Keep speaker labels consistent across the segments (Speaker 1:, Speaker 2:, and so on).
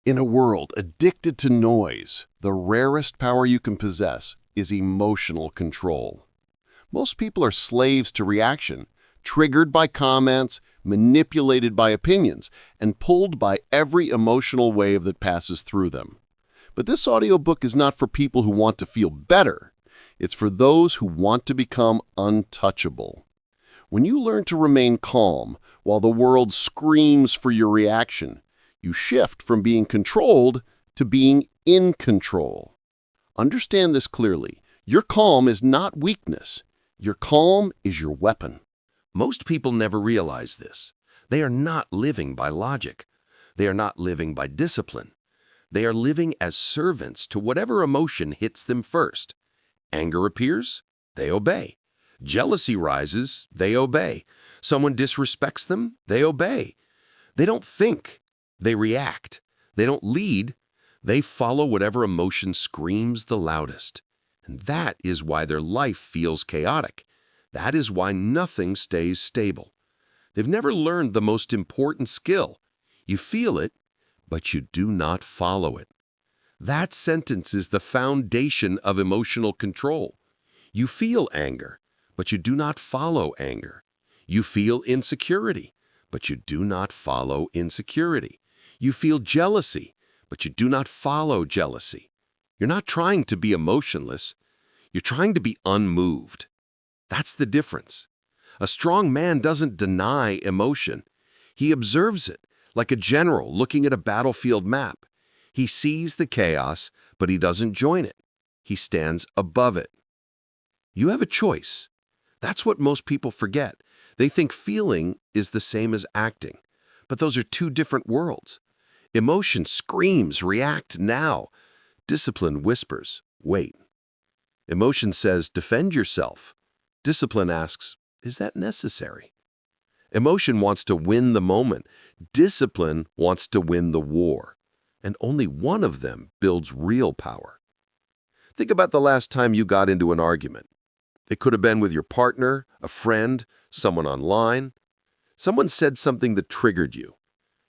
Speaker 1: In a world addicted to noise, the rarest power you can possess is emotional control. Most people are slaves to reaction, triggered by comments, manipulated by opinions, and pulled by every emotional wave that passes through them. But this audiobook is not for people who want to feel better. It's for those who want to become untouchable. When you learn to remain calm while the world screams for your reaction, you shift from being controlled to being in control. Understand this clearly. Your calm is not weakness. Your calm is your weapon.
Speaker 2: Most people never realize this. They are not living by logic. They are not living by discipline. They are living as servants to whatever emotion hits them first. Anger appears, they obey. Jealousy rises, they obey. Someone disrespects them, they obey. They don't think, they react. They don't lead, they follow whatever emotion screams the loudest. And that is why their life feels chaotic. That is why nothing stays stable. They've never learned the most important skill. You feel it, but you do not follow it. That sentence is the foundation of emotional control. You feel anger, but you do not follow anger. You feel insecurity, but you do not follow insecurity. You feel jealousy, but you do not follow jealousy. You're not trying to be emotionless. You're trying to be unmoved. That's the difference. A strong man doesn't deny emotion. He observes it, like a general looking at a battlefield map. He sees the chaos, but he doesn't join it. He stands above it. You have a choice. That's what most people forget. They think feeling is the same as acting. But those are two different worlds. Emotion screams, react now. Discipline whispers, wait. Emotion says, defend yourself. Discipline asks, is that necessary? Emotion wants to win the moment. Discipline wants to win the war. And only one of them builds real power. Think about the last time you got into an argument. It could have been with your partner, a friend, someone online. Someone said something that triggered you.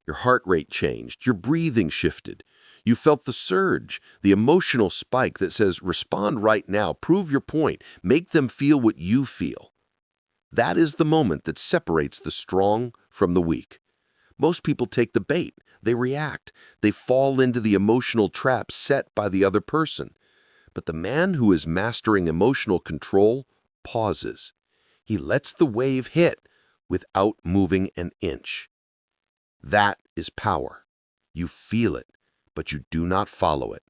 Speaker 2: Your heart rate changed, your breathing shifted. You felt the surge, the emotional spike that says, respond right now, prove your point, make them feel what you feel. That is the moment that separates the strong from the weak. Most people take the bait, they react, they fall into the emotional trap set by the other person. But the man who is mastering emotional control pauses. He lets the wave hit without moving an inch. That is power. You feel it, but you do not follow it.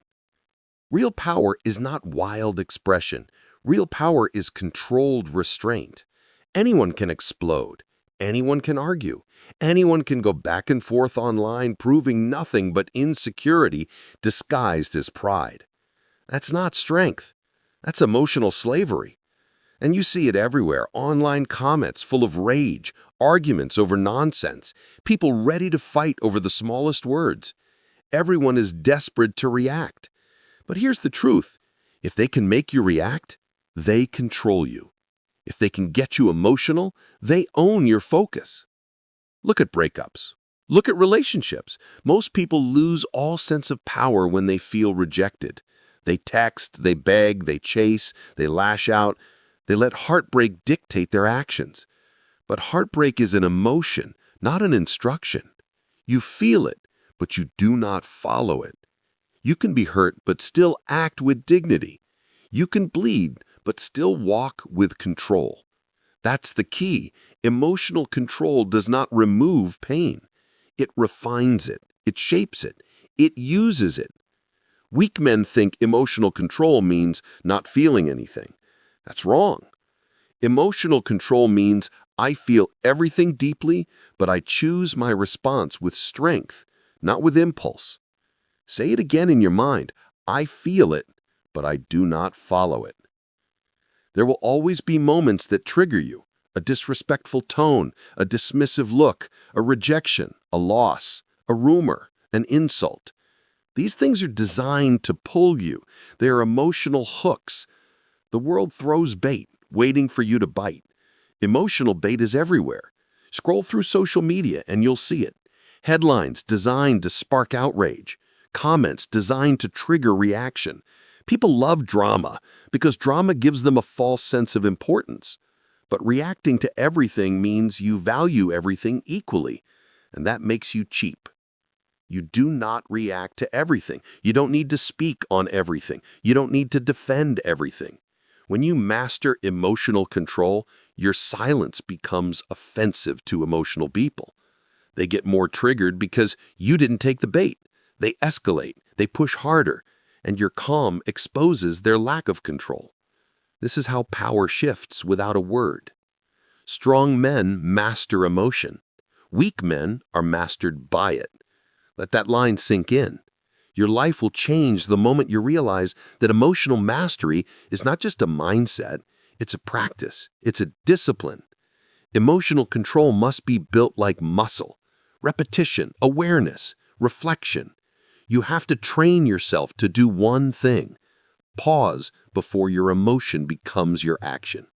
Speaker 2: Real power is not wild expression. Real power is controlled restraint. Anyone can explode. Anyone can argue. Anyone can go back and forth online proving nothing but insecurity disguised as pride. That's not strength. That's emotional slavery. And you see it everywhere, online comments full of rage, arguments over nonsense, people ready to fight over the smallest words. Everyone is desperate to react. But here's the truth. If they can make you react, they control you. If they can get you emotional, they own your focus. Look at breakups. Look at relationships. Most people lose all sense of power when they feel rejected. They text, they beg, they chase, they lash out. They let heartbreak dictate their actions. But heartbreak is an emotion, not an instruction. You feel it, but you do not follow it. You can be hurt, but still act with dignity. You can bleed, but still walk with control. That's the key. Emotional control does not remove pain. It refines it. It shapes it. It uses it. Weak men think emotional control means not feeling anything. That's wrong. Emotional control means I feel everything deeply, but I choose my response with strength, not with impulse. Say it again in your mind. I feel it, but I do not follow it. There will always be moments that trigger you. A disrespectful tone, a dismissive look, a rejection, a loss, a rumor, an insult. These things are designed to pull you. They are emotional hooks. The world throws bait, waiting for you to bite. Emotional bait is everywhere. Scroll through social media and you'll see it. Headlines designed to spark outrage. comments designed to trigger reaction. People love drama because drama gives them a false sense of importance. But reacting to everything means you value everything equally, and that makes you cheap. You do not react to everything. You don't need to speak on everything. You don't need to defend everything. When you master emotional control, your silence becomes offensive to emotional people. They get more triggered because you didn't take the bait. They escalate, they push harder, and your calm exposes their lack of control. This is how power shifts without a word. Strong men master emotion. Weak men are mastered by it. Let that line sink in. Your life will change the moment you realize that emotional mastery is not just a mindset, it's a practice, it's a discipline. Emotional control must be built like muscle. Repetition, awareness, reflection. You have to train yourself to do one thing. Pause before your emotion becomes your action.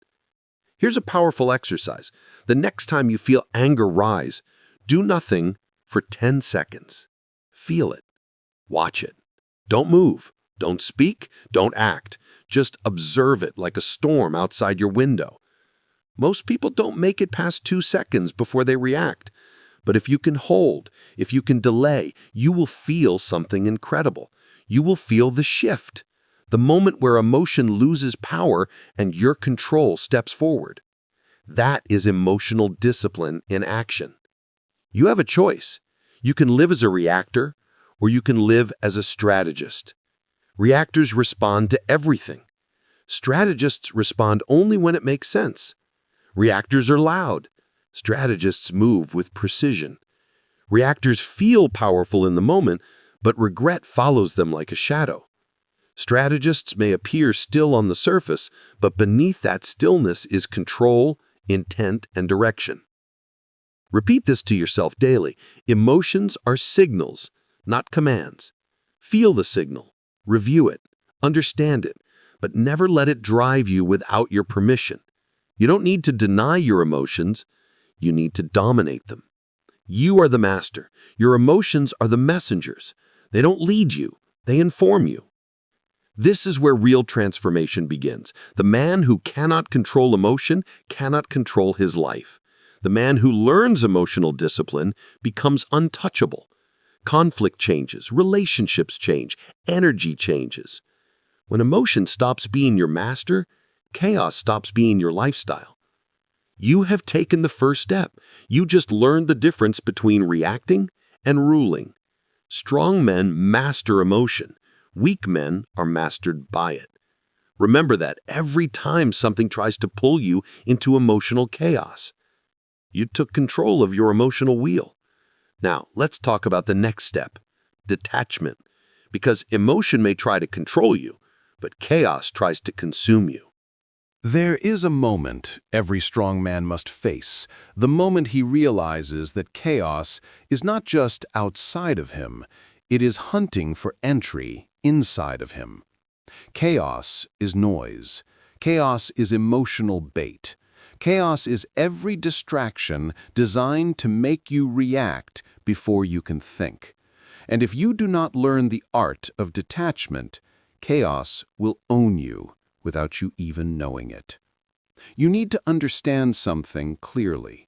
Speaker 2: Here's a powerful exercise. The next time you feel anger rise, do nothing for 10 seconds. Feel it. Watch it. Don't move. Don't speak. Don't act. Just observe it like a storm outside your window. Most people don't make it past 2 seconds before they react. But if you can hold, if you can delay, you will feel something incredible. You will feel the shift, the moment where emotion loses power and your control steps forward. That is emotional discipline in action. You have a choice. You can live as a reactor, or you can live as a strategist. Reactors respond to everything. Strategists respond only when it makes sense. Reactors are loud. Strategists move with precision. Reactors feel powerful in the moment, but regret follows them like a shadow. Strategists may appear still on the surface, but beneath that stillness is control, intent, and direction. Repeat this to yourself daily. Emotions are signals, not commands. Feel the signal, review it, understand it, but never let it drive you without your permission. You don't need to deny your emotions, you need to dominate them. You are the master. Your emotions are the messengers. They don't lead you, they inform you. This is where real transformation begins. The man who cannot control emotion cannot control his life. The man who learns emotional discipline becomes untouchable. Conflict changes, relationships change, energy changes. When emotion stops being your master, chaos stops being your lifestyle. You have taken the first step. You just learned the difference between reacting and ruling. Strong men master emotion. Weak men are mastered by it. Remember that every time something tries to pull you into emotional chaos, you took control of your emotional wheel. Now, let's talk about the next step, detachment. Because emotion may try to control you, but chaos tries to consume you.
Speaker 3: There is a moment every strong man must face, the moment he realizes that chaos is not just outside of him, it is hunting for entry inside of him. Chaos is noise. Chaos is emotional bait. Chaos is every distraction designed to make you react before you can think. And if you do not learn the art of detachment, chaos will own you without you even knowing it. You need to understand something clearly.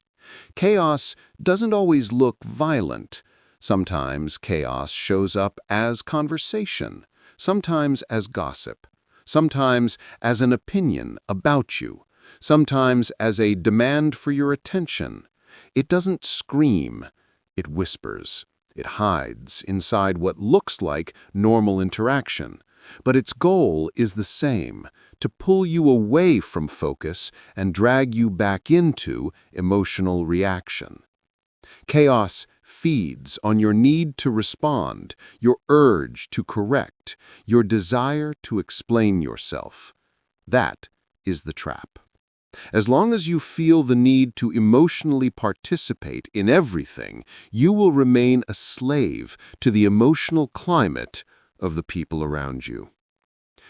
Speaker 3: Chaos doesn't always look violent. Sometimes chaos shows up as conversation, sometimes as gossip, sometimes as an opinion about you, sometimes as a demand for your attention. It doesn't scream, it whispers. It hides inside what looks like normal interaction. But its goal is the same, to pull you away from focus and drag you back into emotional reaction. Chaos feeds on your need to respond, your urge to correct, your desire to explain yourself. That is the trap. As long as you feel the need to emotionally participate in everything, you will remain a slave to the emotional climate of the people around you.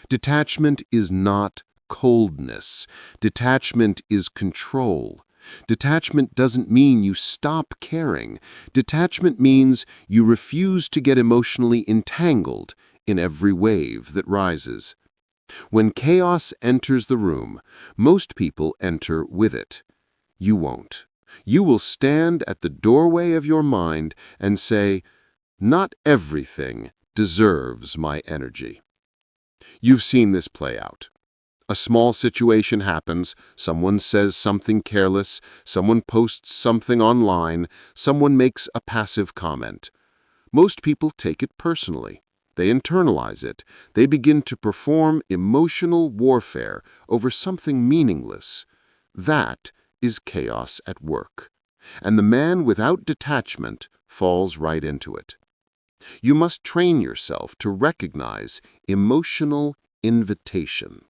Speaker 3: Detachment is not coldness. Detachment is control. Detachment doesn't mean you stop caring. Detachment means you refuse to get emotionally entangled in every wave that rises. When chaos enters the room, most people enter with it. You won't. You will stand at the doorway of your mind and say, "Not everything deserves my energy." You've seen this play out. A small situation happens, someone says something careless, someone posts something online, someone makes a passive comment. Most people take it personally. They internalize it. They begin to perform emotional warfare over something meaningless. That is chaos at work. And the man without detachment falls right into it. You must train yourself to recognize emotional invitation.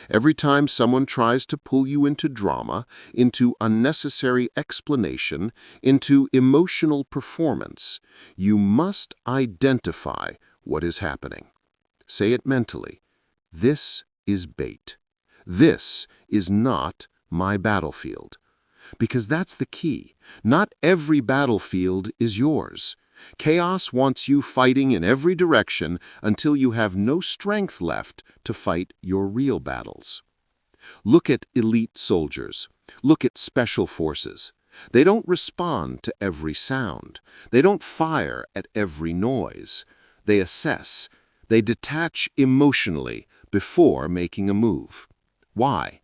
Speaker 3: Every time someone tries to pull you into drama, into unnecessary explanation, into emotional performance, you must identify what is happening. Say it mentally. This is bait. This is not my battlefield. Because that's the key. Not every battlefield is yours. Chaos wants you fighting in every direction until you have no strength left to fight your real battles. Look at elite soldiers. Look at special forces. They don't respond to every sound. They don't fire at every noise. They assess. They detach emotionally before making a move. Why?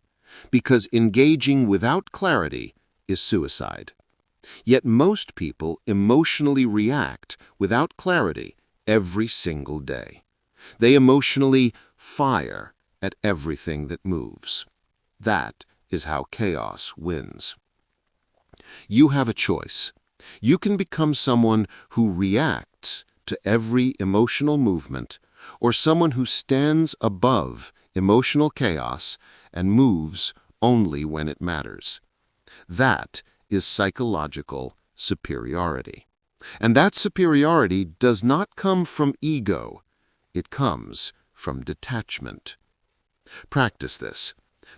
Speaker 3: Because engaging without clarity is suicide. Yet most people emotionally react without clarity every single day. They emotionally fire at everything that moves. That is how chaos wins. You have a choice. You can become someone who reacts to every emotional movement, or someone who stands above emotional chaos and moves only when it matters. That is psychological superiority. And that superiority does not come from ego. It comes from detachment. Practice this.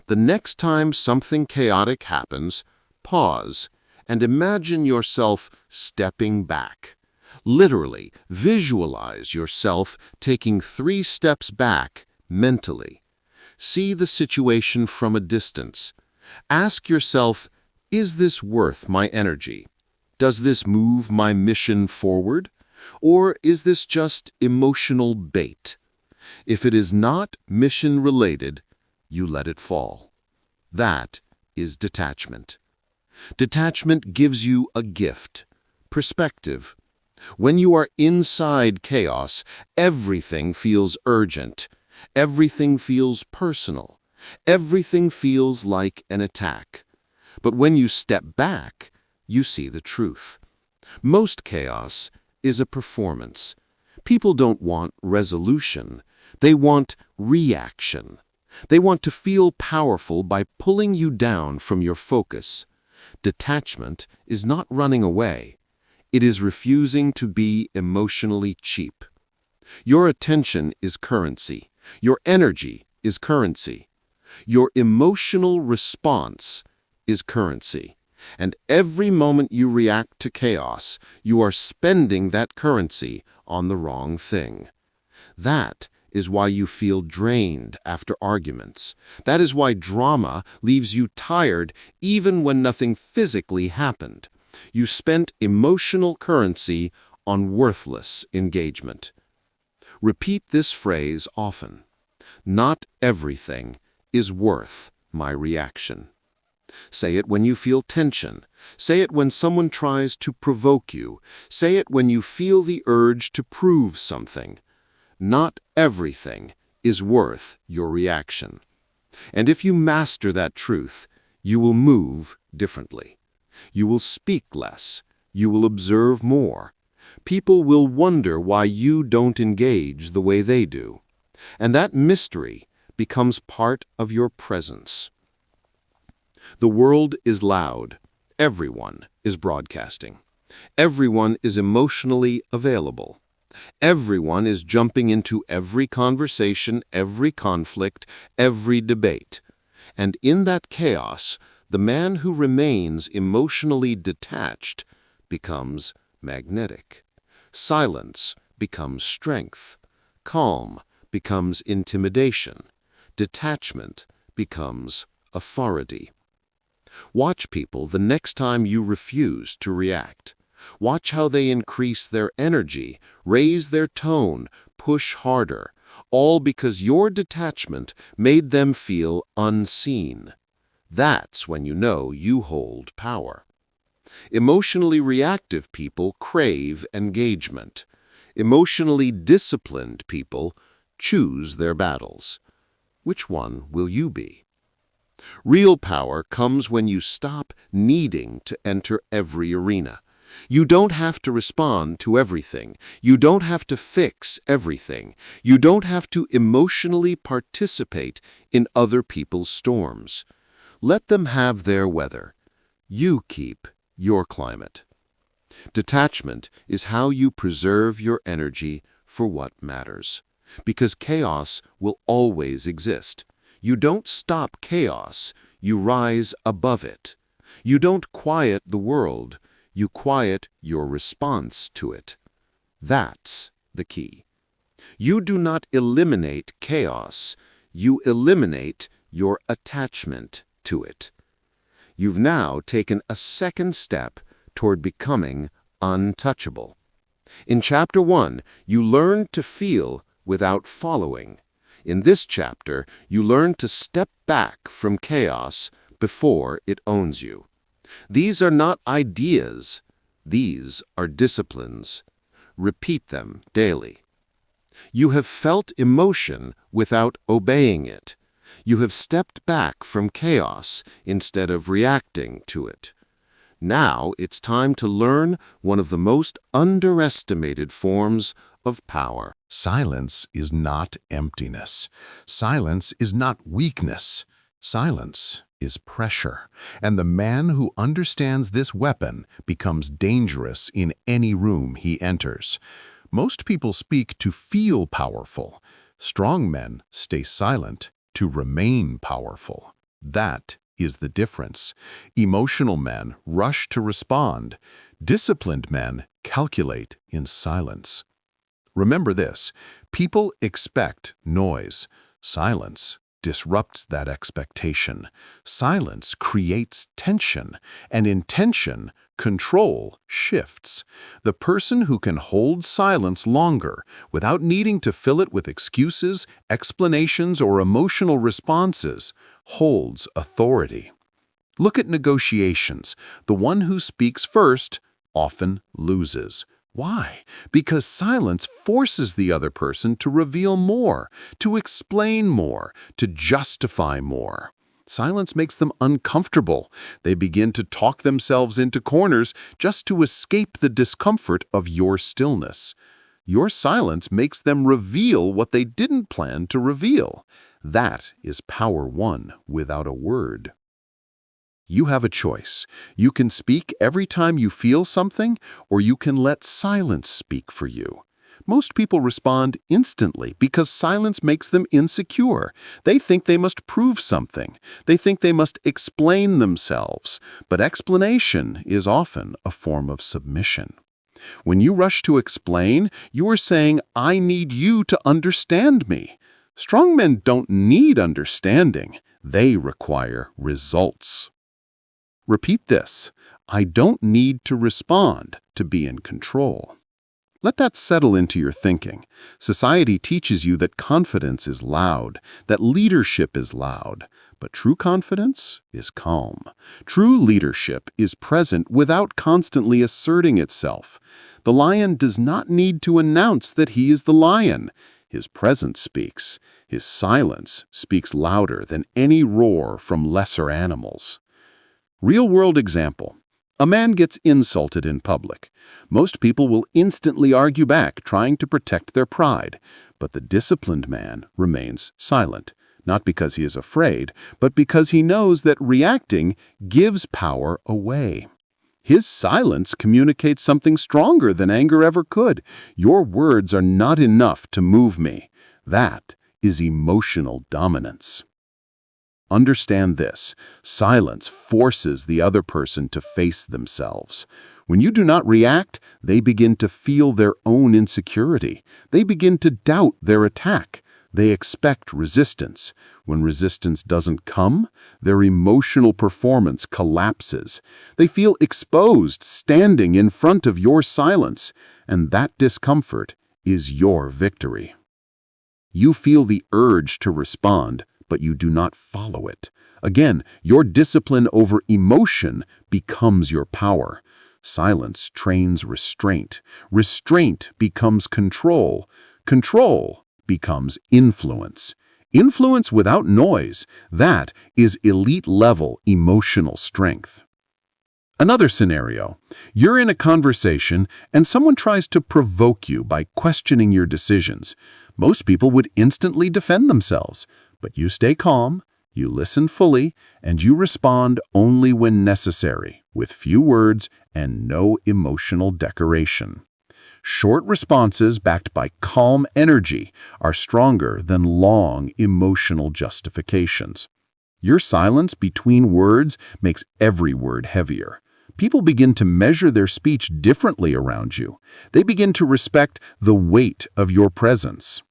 Speaker 3: The next time something chaotic happens, pause and imagine yourself stepping back. Literally, visualize yourself taking 3 steps back mentally. See the situation from a distance. Ask yourself, is this worth my energy? Does this move my mission forward? Or is this just emotional bait? If it is not mission-related, you let it fall. That is detachment. Detachment gives you a gift, perspective. When you are inside chaos, everything feels urgent. Everything feels personal. Everything feels like an attack. But when you step back, you see the truth. Most chaos is a performance. People don't want resolution. They want reaction. They want to feel powerful by pulling you down from your focus. Detachment is not running away. It is refusing to be emotionally cheap. Your attention is currency. Your energy is currency. Your emotional response is currency. And every moment you react to chaos, you are spending that currency on the wrong thing. That is why you feel drained after arguments. That is why drama leaves you tired even when nothing physically happened. You spent emotional currency on worthless engagement. Repeat this phrase often. Not everything is worth my reaction. Say it when you feel tension. Say it when someone tries to provoke you. Say it when you feel the urge to prove something. Not everything is worth your reaction. And if you master that truth, you will move differently. You will speak less. You will observe more. People will wonder why you don't engage the way they do. And that mystery becomes part of your presence. The world is loud. Everyone is broadcasting. Everyone is emotionally available. Everyone is jumping into every conversation, every conflict, every debate. And in that chaos, The man who remains emotionally detached becomes magnetic. Silence becomes strength. Calm becomes intimidation. Detachment becomes authority. Watch people the next time you refuse to react. Watch how they increase their energy, raise their tone, push harder, all because your detachment made them feel unseen. That's when you know you hold power. Emotionally reactive people crave engagement. Emotionally disciplined people choose their battles. Which one will you be? Real power comes when you stop needing to enter every arena. You don't have to respond to everything. You don't have to fix everything. You don't have to emotionally participate in other people's storms. Let them have their weather. You keep your climate. Detachment is how you preserve your energy for what matters. Because chaos will always exist. You don't stop chaos, you rise above it. You don't quiet the world, you quiet your response to it. That's the key. You do not eliminate chaos, you eliminate your attachment to it. You've now taken a second step toward becoming untouchable. In Chapter 1, you learned to feel without following. In this chapter, you learn to step back from chaos before it owns you. These are not ideas. These are disciplines. Repeat them daily. You have felt emotion without obeying it. You have stepped back from chaos instead of reacting to it. Now it's time to learn one of the most underestimated forms of power.
Speaker 4: Silence is not emptiness. Silence is not weakness. Silence is pressure. And the man who understands this weapon becomes dangerous in any room he enters. Most people speak to feel powerful. Strong men stay silent to remain powerful. That is the difference. Emotional men rush to respond. Disciplined men calculate in silence. Remember this, people expect noise. Silence disrupts that expectation. Silence creates tension, and in tension, control shifts. The person who can hold silence longer without needing to fill it with excuses, explanations, or emotional responses holds authority. Look at negotiations. The one who speaks first often loses. Why? Because silence forces the other person to reveal more, to explain more, to justify more. Silence makes them uncomfortable. They begin to talk themselves into corners just to escape the discomfort of your stillness. Your silence makes them reveal what they didn't plan to reveal. That is power won without a word. You have a choice. You can speak every time you feel something, or you can let silence speak for you. Most people respond instantly because silence makes them insecure. They think they must prove something. They think they must explain themselves. But explanation is often a form of submission. When you rush to explain, you are saying, "I need you to understand me." Strong men don't need understanding. They require results. Repeat this. I don't need to respond to be in control. Let that settle into your thinking. Society teaches you that confidence is loud, that leadership is loud, but true confidence is calm. True leadership is present without constantly asserting itself. The lion does not need to announce that he is the lion. His presence speaks. His silence speaks louder than any roar from lesser animals. Real-world example. A man gets insulted in public. Most people will instantly argue back, trying to protect their pride. But the disciplined man remains silent, not because he is afraid, but because he knows that reacting gives power away. His silence communicates something stronger than anger ever could. Your words are not enough to move me. That is emotional dominance. Understand this: silence forces the other person to face themselves. When you do not react, they begin to feel their own insecurity. They begin to doubt their attack. They expect resistance. When resistance doesn't come, their emotional performance collapses. They feel exposed standing in front of your silence, and that discomfort is your victory. You feel the urge to respond, but you do not follow it. Again, your discipline over emotion becomes your power. Silence trains restraint. Restraint becomes control. Control becomes influence. Influence without noise, that is elite-level emotional strength. Another scenario: you're in a conversation and someone tries to provoke you by questioning your decisions. Most people would instantly defend themselves, but you stay calm, you listen fully, and you respond only when necessary, with few words and no emotional decoration. Short responses backed by calm energy are stronger than long emotional justifications. Your silence between words makes every word heavier. People begin to measure their speech differently around you. They begin to respect the weight of your presence.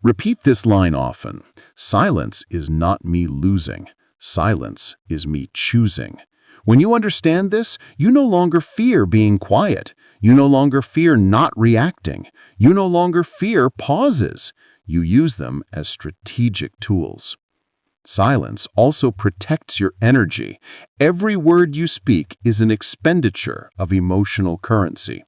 Speaker 4: Repeat this line often: silence is not me losing. Silence is me choosing. When you understand this, you no longer fear being quiet. You no longer fear not reacting. You no longer fear pauses. You use them as strategic tools. Silence also protects your energy. Every word you speak is an expenditure of emotional currency.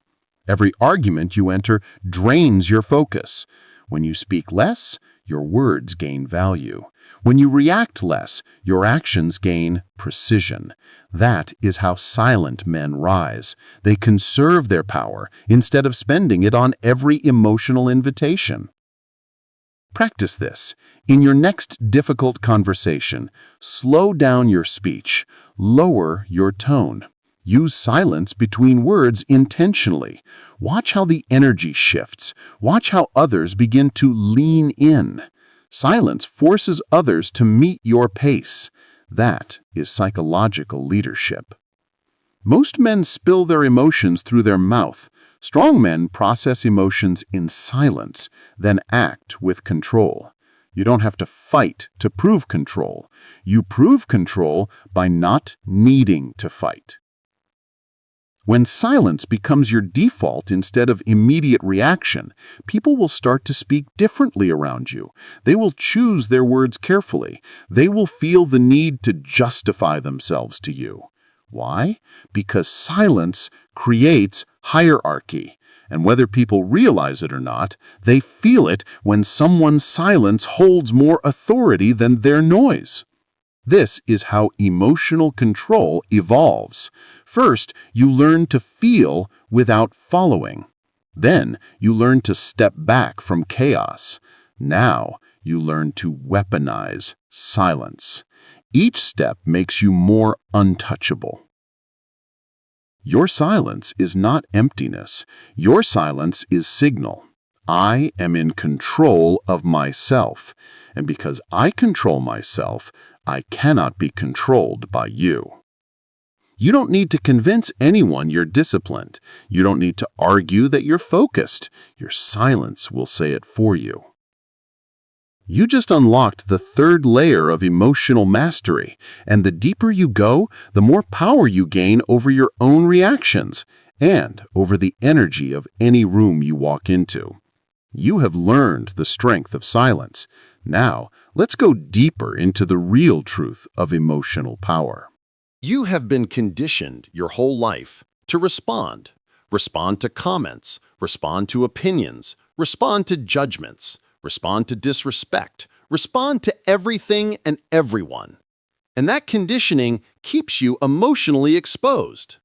Speaker 4: Every argument you enter drains your focus. When you speak less, your words gain value. When you react less, your actions gain precision. That is how silent men rise. They conserve their power instead of spending it on every emotional invitation. Practice this. In your next difficult conversation, slow down your speech, lower your tone. Use silence between words intentionally. Watch how the energy shifts. Watch how others begin to lean in. Silence forces others to meet your pace. That is psychological leadership. Most men spill their emotions through their mouth. Strong men process emotions in silence, then act with control. You don't have to fight to prove control. You prove control by not needing to fight. When silence becomes your default instead of immediate reaction, people will start to speak differently around you. They will choose their words carefully. They will feel the need to justify themselves to you. Why? Because silence creates hierarchy. And whether people realize it or not, they feel it when someone's silence holds more authority than their noise. This is how emotional control evolves. First, you learn to feel without following. Then, you learn to step back from chaos. Now, you learn to weaponize silence. Each step makes you more untouchable. Your silence is not emptiness. Your silence is signal. I am in control of myself. And because I control myself, I cannot be controlled by you. You don't need to convince anyone you're disciplined. You don't need to argue that you're focused. Your silence will say it for you. You just unlocked the third layer of emotional mastery, and the deeper you go, the more power you gain over your own reactions and over the energy of any room you walk into. You have learned the strength of silence. Now, let's go deeper into the real truth of emotional power.
Speaker 1: You have been conditioned your whole life to respond. Respond to comments, respond to opinions, respond to judgments, respond to disrespect, respond to everything and everyone. And that conditioning keeps you emotionally exposed.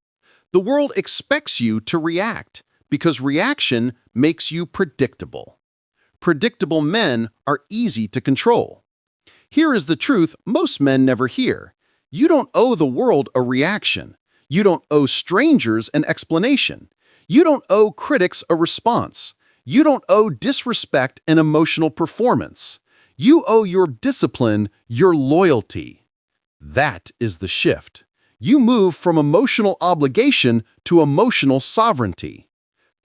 Speaker 1: The world expects you to react because reaction makes you predictable. Predictable men are easy to control. Here is the truth most men never hear. You don't owe the world a reaction. You don't owe strangers an explanation. You don't owe critics a response. You don't owe disrespect an emotional performance.
Speaker 3: You owe your discipline your loyalty. That is the shift. You move from emotional obligation to emotional sovereignty.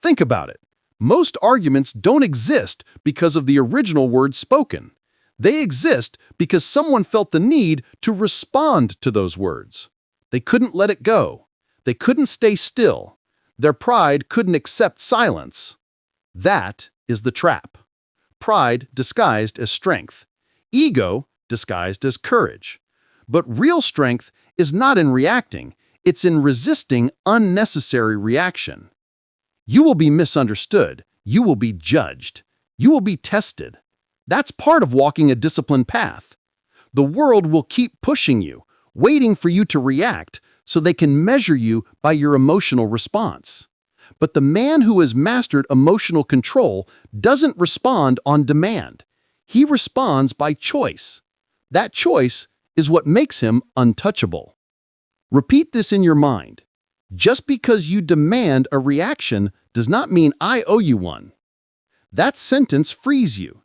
Speaker 3: Think about it. Most arguments don't exist because of the original words spoken. They exist because someone felt the need to respond to those words. They couldn't let it go. They couldn't stay still. Their pride couldn't accept silence. That is the trap. Pride disguised as strength. Ego disguised as courage. But real strength is not in reacting. It's in resisting unnecessary reaction. You will be misunderstood. You will be judged. You will be tested. That's part of walking a disciplined path. The world will keep pushing you, waiting for you to react so they can measure you by your emotional response. But the man who has mastered emotional control doesn't respond on demand. He responds by choice. That choice is what makes him untouchable. Repeat this in your mind. Just because you demand a reaction does not mean I owe you one. That sentence frees you.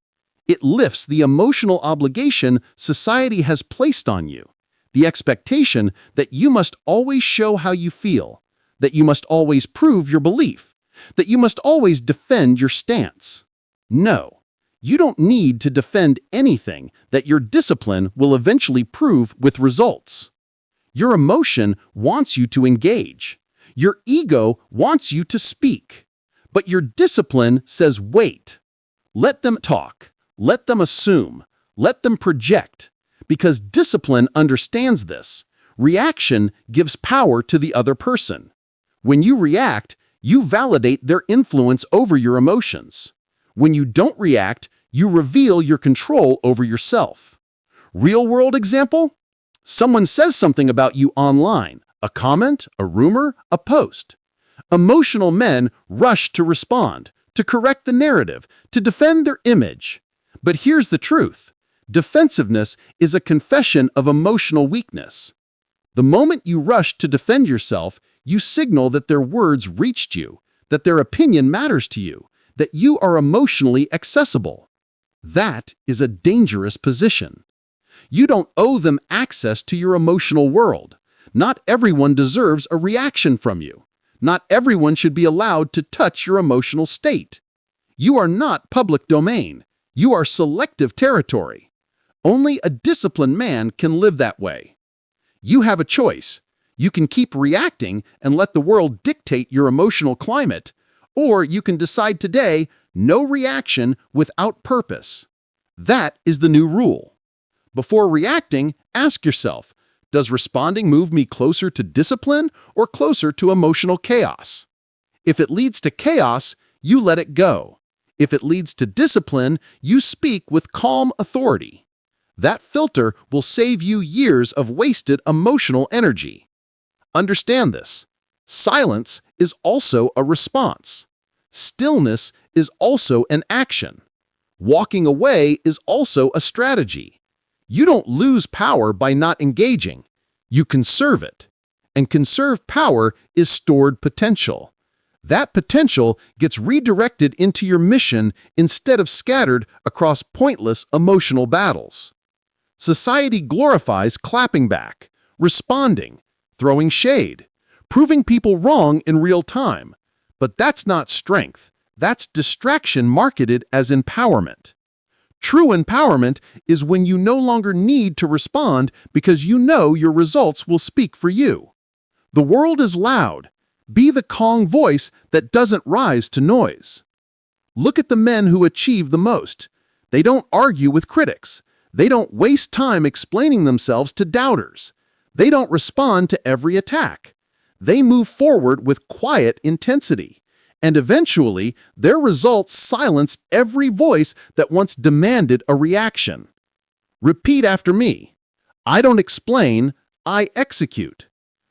Speaker 3: It lifts the emotional obligation society has placed on you, the expectation that you must always show how you feel, that you must always prove your belief, that you must always defend your stance. No, you don't need to defend anything that your discipline will eventually prove with results. Your emotion wants you to engage. Your ego wants you to speak. But your discipline says wait. Let them talk. Let them assume. Let them project. Because discipline understands this. Reaction gives power to the other person. When you react, you validate their influence over your emotions. When you don't react, you reveal your control over yourself. Real-world example? Someone says something about you online, a comment, a rumor, a post. Emotional men rush to respond, to correct the narrative, to defend their image. But here's the truth. Defensiveness is a confession of emotional weakness. The moment you rush to defend yourself, you signal that their words reached you, that their opinion matters to you, that you are emotionally accessible. That is a dangerous position. You don't owe them access to your emotional world. Not everyone deserves a reaction from you. Not everyone should be allowed to touch your emotional state. You are not public domain. You are selective territory. Only a disciplined man can live that way. You have a choice. You can keep reacting and let the world dictate your emotional climate, or you can decide today, no reaction without purpose. That is the new rule. Before reacting, ask yourself, does responding move me closer to discipline or closer to emotional chaos? If it leads to chaos, you let it go. If it leads to discipline, you speak with calm authority. That filter will save you years of wasted emotional energy. Understand this. Silence is also a response. Stillness is also an action. Walking away is also a strategy. You don't lose power by not engaging. You conserve it. And conserved power is stored potential. That potential gets redirected into your mission instead of scattered across pointless emotional battles. Society glorifies clapping back, responding, throwing shade, proving people wrong in real time. But that's not strength. That's distraction marketed as empowerment. True empowerment is when you no longer need to respond because you know your results will speak for you. The world is loud. Be the calm voice that doesn't rise to noise. Look at the men who achieve the most. They don't argue with critics. They don't waste time explaining themselves to doubters. They don't respond to every attack. They move forward with quiet intensity. And eventually, their results silence every voice that once demanded a reaction. Repeat after me. I don't explain, I execute.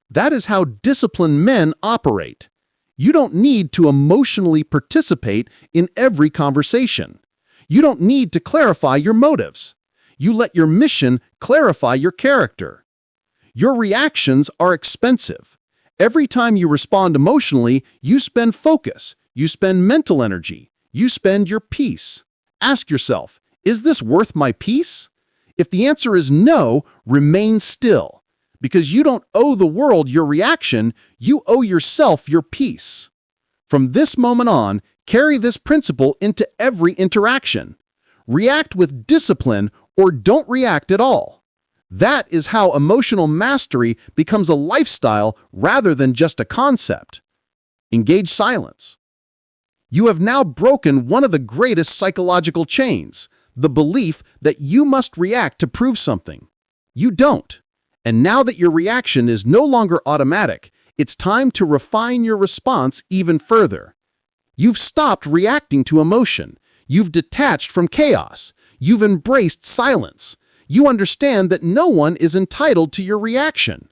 Speaker 3: That is how disciplined men operate. You don't need to emotionally participate in every conversation. You don't need to clarify your motives. You let your mission clarify your character. Your reactions are expensive. Every time you respond emotionally, you spend focus, you spend mental energy, you spend your peace. Ask yourself, Is this worth my peace? If the answer is no, remain still. Because you don't owe the world your reaction, you owe yourself your peace. From this moment on, carry this principle into every interaction. React with discipline or don't react at all. That is how emotional mastery becomes a lifestyle rather than just a concept. Engage silence. You have now broken one of the greatest psychological chains, the belief that you must react to prove something. You don't. And now that your reaction is no longer automatic, it's time to refine your response even further. You've stopped reacting to emotion. You've detached from chaos. You've embraced silence. You understand that no one is entitled to your reaction.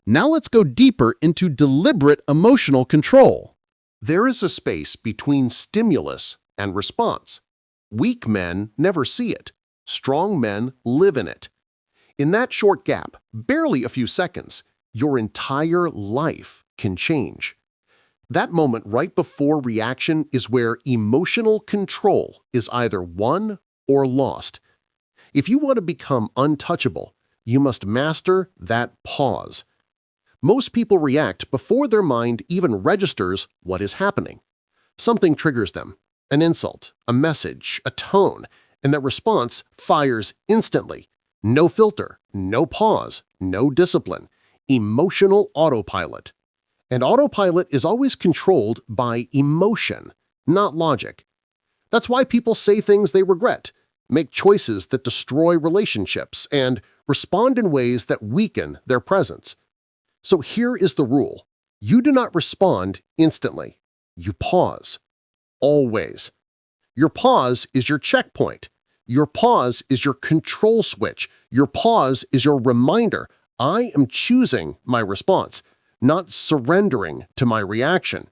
Speaker 3: Now let's go deeper into deliberate emotional control.
Speaker 1: There is a space between stimulus and response. Weak men never see it. Strong men live in it. In that short gap, barely a few seconds, your entire life can change. That moment right before reaction is where emotional control is either won or lost. If you want to become untouchable, you must master that pause. Most people react before their mind even registers what is happening. Something triggers them, an insult, a message, a tone, and that response fires instantly. No filter, no pause, no discipline. Emotional autopilot. And autopilot is always controlled by emotion, not logic. That's why people say things they regret, make choices that destroy relationships, and respond in ways that weaken their presence. So here is the rule. You do not respond instantly. You pause. Always. Your pause is your checkpoint. Your pause is your control switch. Your pause is your reminder. I am choosing my response, not surrendering to my reaction.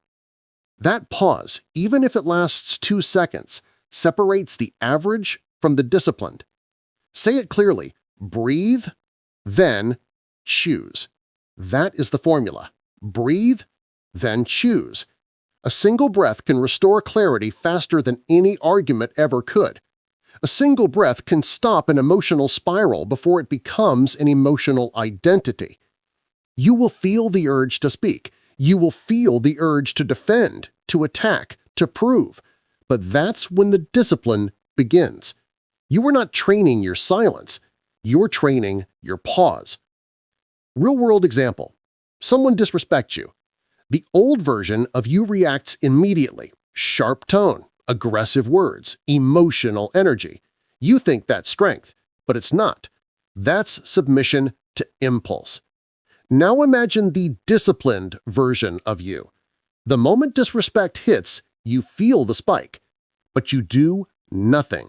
Speaker 1: That pause, even if it lasts 2 seconds, separates the average from the disciplined. Say it clearly. Breathe, then choose. That is the formula. Breathe, then choose. A single breath can restore clarity faster than any argument ever could. A single breath can stop an emotional spiral before it becomes an emotional identity. You will feel the urge to speak. You will feel the urge to defend, to attack, to prove. But that's when the discipline begins. You are not training your silence. You're training your pause. Real-world example. Someone disrespects you. The old version of you reacts immediately. Sharp tone, aggressive words, emotional energy. You think that's strength, but it's not. That's submission to impulse. Now imagine the disciplined version of you. The moment disrespect hits, you feel the spike, but you do nothing.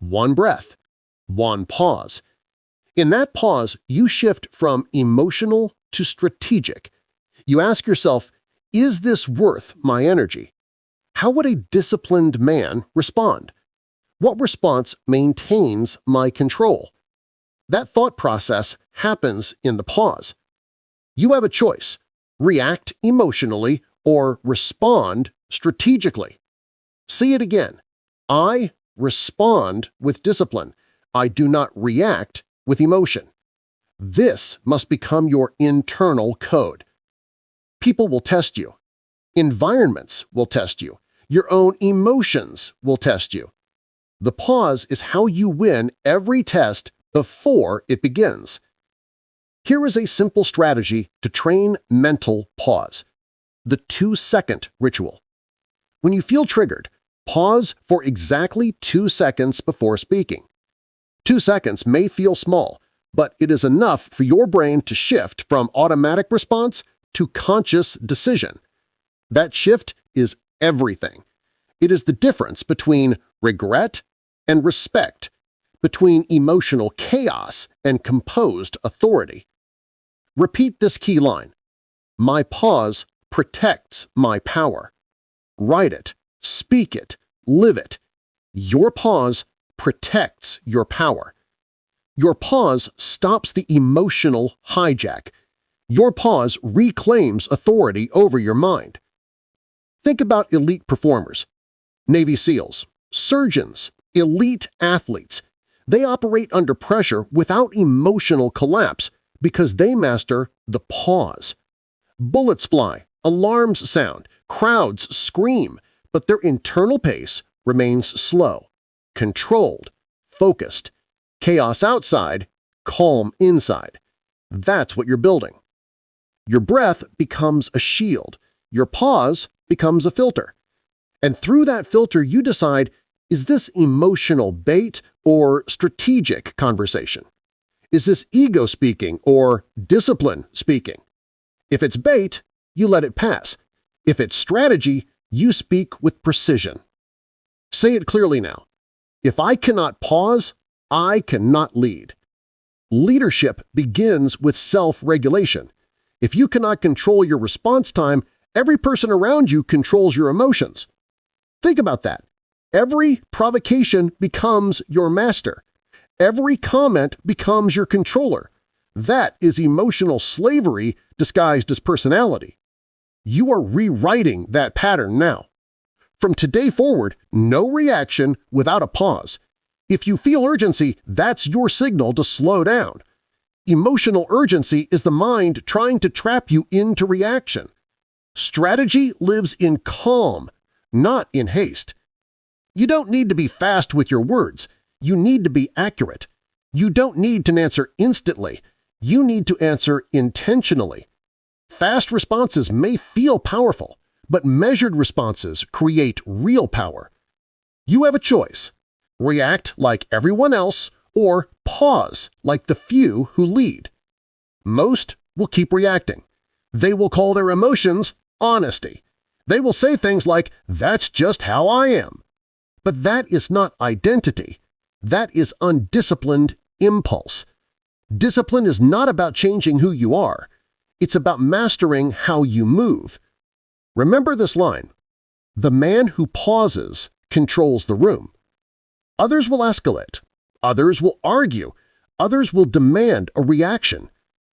Speaker 1: One breath, one pause. In that pause, you shift from emotional to strategic. You ask yourself, is this worth my energy? How would a disciplined man respond? What response maintains my control? That thought process happens in the pause. You have a choice: react emotionally or respond strategically. See it again. I respond with discipline. I do not react with emotion. This must become your internal code. People will test you. Environments will test you. Your own emotions will test you. The pause is how you win every test before it begins. Here is a simple strategy to train mental pause. The 2-second ritual. When you feel triggered, pause for exactly 2 seconds before speaking. 2 seconds may feel small, but it is enough for your brain to shift from automatic response to conscious decision. That shift is everything. It is the difference between regret and respect, between emotional chaos and composed authority. Repeat this key line. My pause protects my power. Write it, speak it, live it. Your pause protects your power. Your pause stops the emotional hijack. Your pause reclaims authority over your mind. Think about elite performers, Navy SEALs, surgeons,
Speaker 5: Elite athletes. They operate under pressure without emotional collapse because they master the pause. Bullets fly, alarms sound, crowds scream, but their internal pace remains slow, controlled, focused. Chaos outside, calm inside. That's what you're building. Your breath becomes a shield. Your pause becomes a filter. And through that filter you decide, is this emotional bait or strategic conversation? Is this ego speaking or discipline speaking? If it's bait, you let it pass. If it's strategy, you speak with precision. Say it clearly now. If I cannot pause, I cannot lead. Leadership begins with self-regulation. If you cannot control your response time, every person around you controls your emotions. Think about that. Every provocation becomes your master. Every comment becomes your controller. That is emotional slavery disguised as personality. You are rewriting that pattern now. From today forward, no reaction without a pause. If you feel urgency, that's your signal to slow down. Emotional urgency is the mind trying to trap you into reaction. Strategy lives in calm, not in haste. You don't need to be fast with your words. You need to be accurate. You don't need to answer instantly. You need to answer intentionally. Fast responses may feel powerful, but measured responses create real power. You have a choice. React like everyone else or pause like the few who lead. Most will keep reacting. They will call their emotions honesty. They will say things like, "That's just how I am." But that is not identity. That is undisciplined impulse. Discipline is not about changing who you are. It's about mastering how you move. Remember this line: the man who pauses controls the room. Others will escalate. Others will argue. Others will demand a reaction.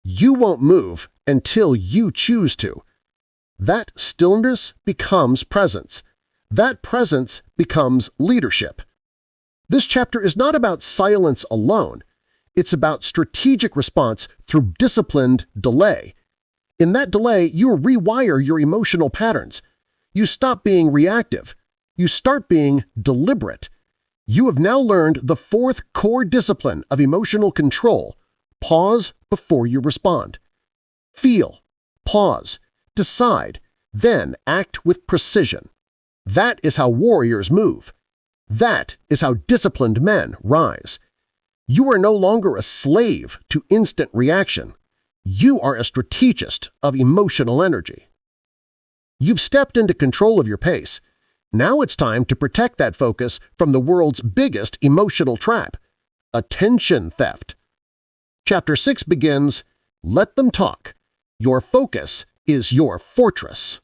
Speaker 5: You won't move until you choose to. That stillness becomes presence. That presence becomes leadership. This chapter is not about silence alone. It's about strategic response through disciplined delay. In that delay, you rewire your emotional patterns. You stop being reactive. You start being deliberate. You have now learned the fourth core discipline of emotional control: pause before you respond. Feel, pause, decide, then act with precision. That is how warriors move. That is how disciplined men rise. You are no longer a slave to instant reaction. You are a strategist of emotional energy. You've stepped into control of your pace. Now it's time to protect that focus from the world's biggest emotional trap: attention theft. Chapter 6 begins, "Let them talk. Your focus is your fortress."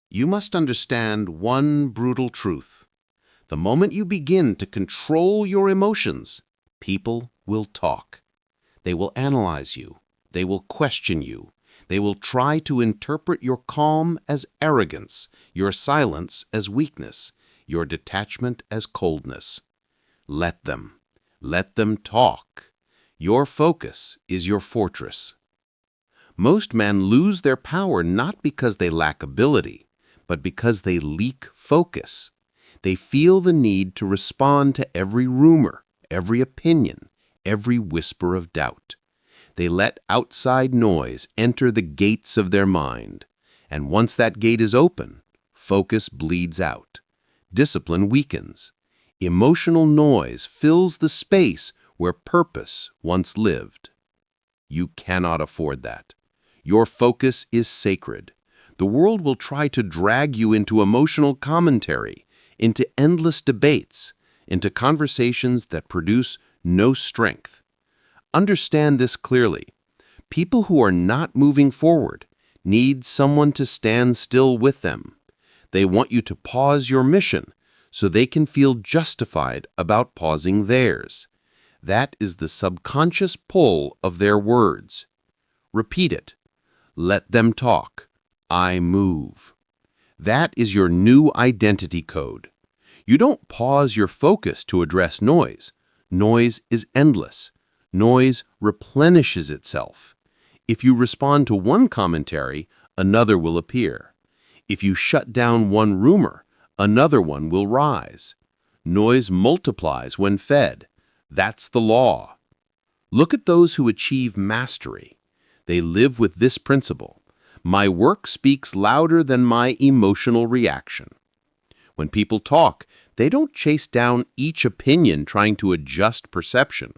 Speaker 1: You must understand one brutal truth. The moment you begin to control your emotions, people will talk. They will analyze you. They will question you. They will try to interpret your calm as arrogance, your silence as weakness, your detachment as coldness. Let them. Let them talk. Your focus is your fortress. Most men lose their power not because they lack ability, but because they leak focus. They feel the need to respond to every rumor, every opinion, every whisper of doubt. They let outside noise enter the gates of their mind, and once that gate is open, focus bleeds out. Discipline weakens. Emotional noise fills the space where purpose once lived. You cannot afford that. Your focus is sacred. The world will try to drag you into emotional commentary, into endless debates, into conversations that produce no strength. Understand this clearly. People who are not moving forward need someone to stand still with them. They want you to pause your mission so they can feel justified about pausing theirs. That is the subconscious pull of their words. Repeat it. Let them talk. I move. That is your new identity code.
Speaker 3: You don't pause your focus to address noise. Noise is endless. Noise replenishes itself. If you respond to one commentary, another will appear. If you shut down one rumor, another one will rise. Noise multiplies when fed. That's the law. Look at those who achieve mastery. They live with this principle. My work speaks louder than my emotional reaction. When people talk, they don't chase down each opinion trying to adjust perception.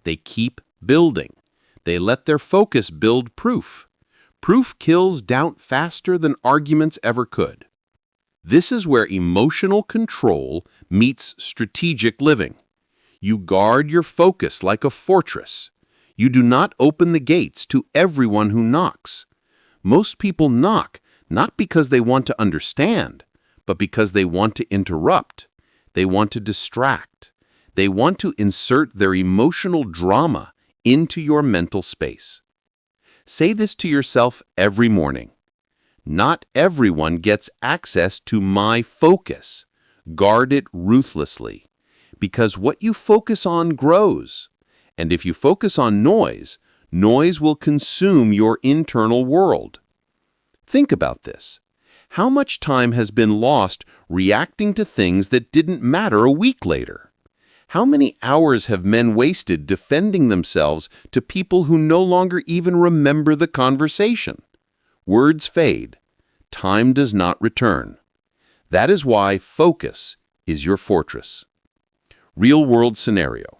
Speaker 3: They keep building. They let their focus build proof. Proof kills doubt faster than arguments ever could. This is where emotional control meets strategic living. You guard your focus like a fortress. You do not open the gates to everyone who knocks. Most people knock not because they want to understand, but because they want to interrupt. They want to distract. They want to insert their emotional drama into your mental space. Say this to yourself every morning. Not everyone gets access to my focus. Guard it ruthlessly, because what you focus on grows. And if you focus on noise, noise will consume your internal world. Think about this. How much time has been lost reacting to things that didn't matter a week later? How many hours have men wasted defending themselves to people who no longer even remember the conversation? Words fade. Time does not return. That is why focus is your fortress. Real-world scenario.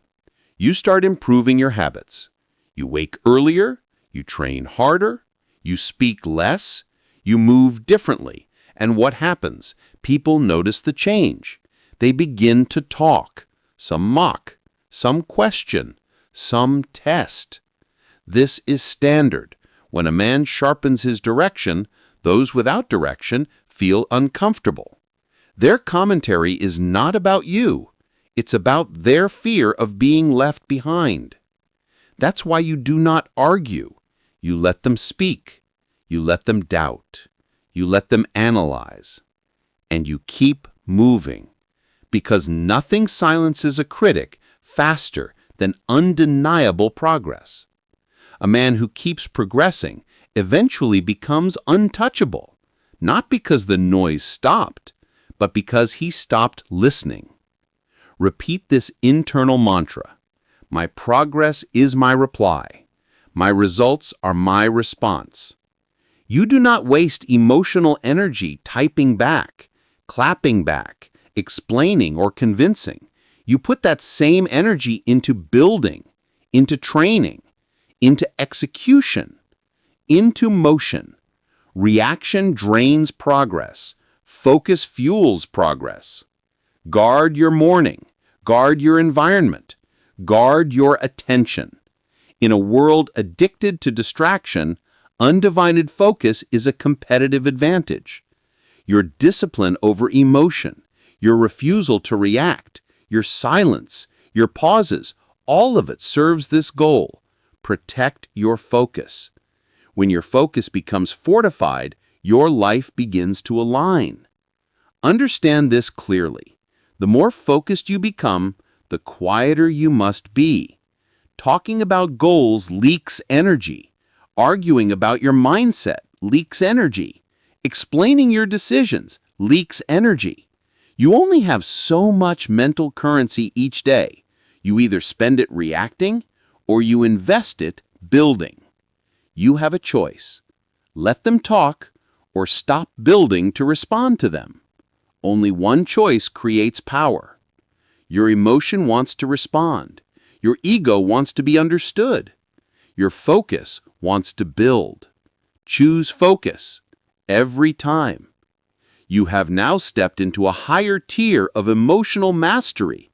Speaker 3: You start improving your habits. You wake earlier, you train harder, you speak less, you move differently. And what happens? People notice the change. They begin to talk. Some mock, some question, some test. This is standard. When a man sharpens his direction, those without direction feel uncomfortable. Their commentary is not about you. It's about their fear of being left behind. That's why you do not argue. You let them speak. You let them doubt. You let them analyze. And you keep moving. Because nothing silences a critic faster than undeniable progress. A man who keeps progressing eventually becomes untouchable, not because the noise stopped, but because he stopped listening. Repeat this internal mantra. My progress is my reply. My results are my response. You do not waste emotional energy typing back, clapping back, explaining or convincing. You put that same energy into building, into training, into execution, into motion. Reaction drains progress. Focus fuels progress. Guard your morning. Guard your environment. Guard your attention. In a world addicted to distraction, undivided focus is a competitive advantage. Your discipline over emotion, your refusal to react, your silence, your pauses, all of it serves this goal. Protect your focus. When your focus becomes fortified, your life begins to align. Understand this clearly. The more focused you become, the quieter you must be. Talking about goals leaks energy. Arguing about your mindset leaks energy. Explaining your decisions leaks energy. You only have so much mental currency each day. You either spend it reacting or you invest it building. You have a choice. Let them talk or stop building to respond to them. Only one choice creates power. Your emotion wants to respond. Your ego wants to be understood. Your focus wants to build. Choose focus every time. You have now stepped into a higher tier of emotional mastery.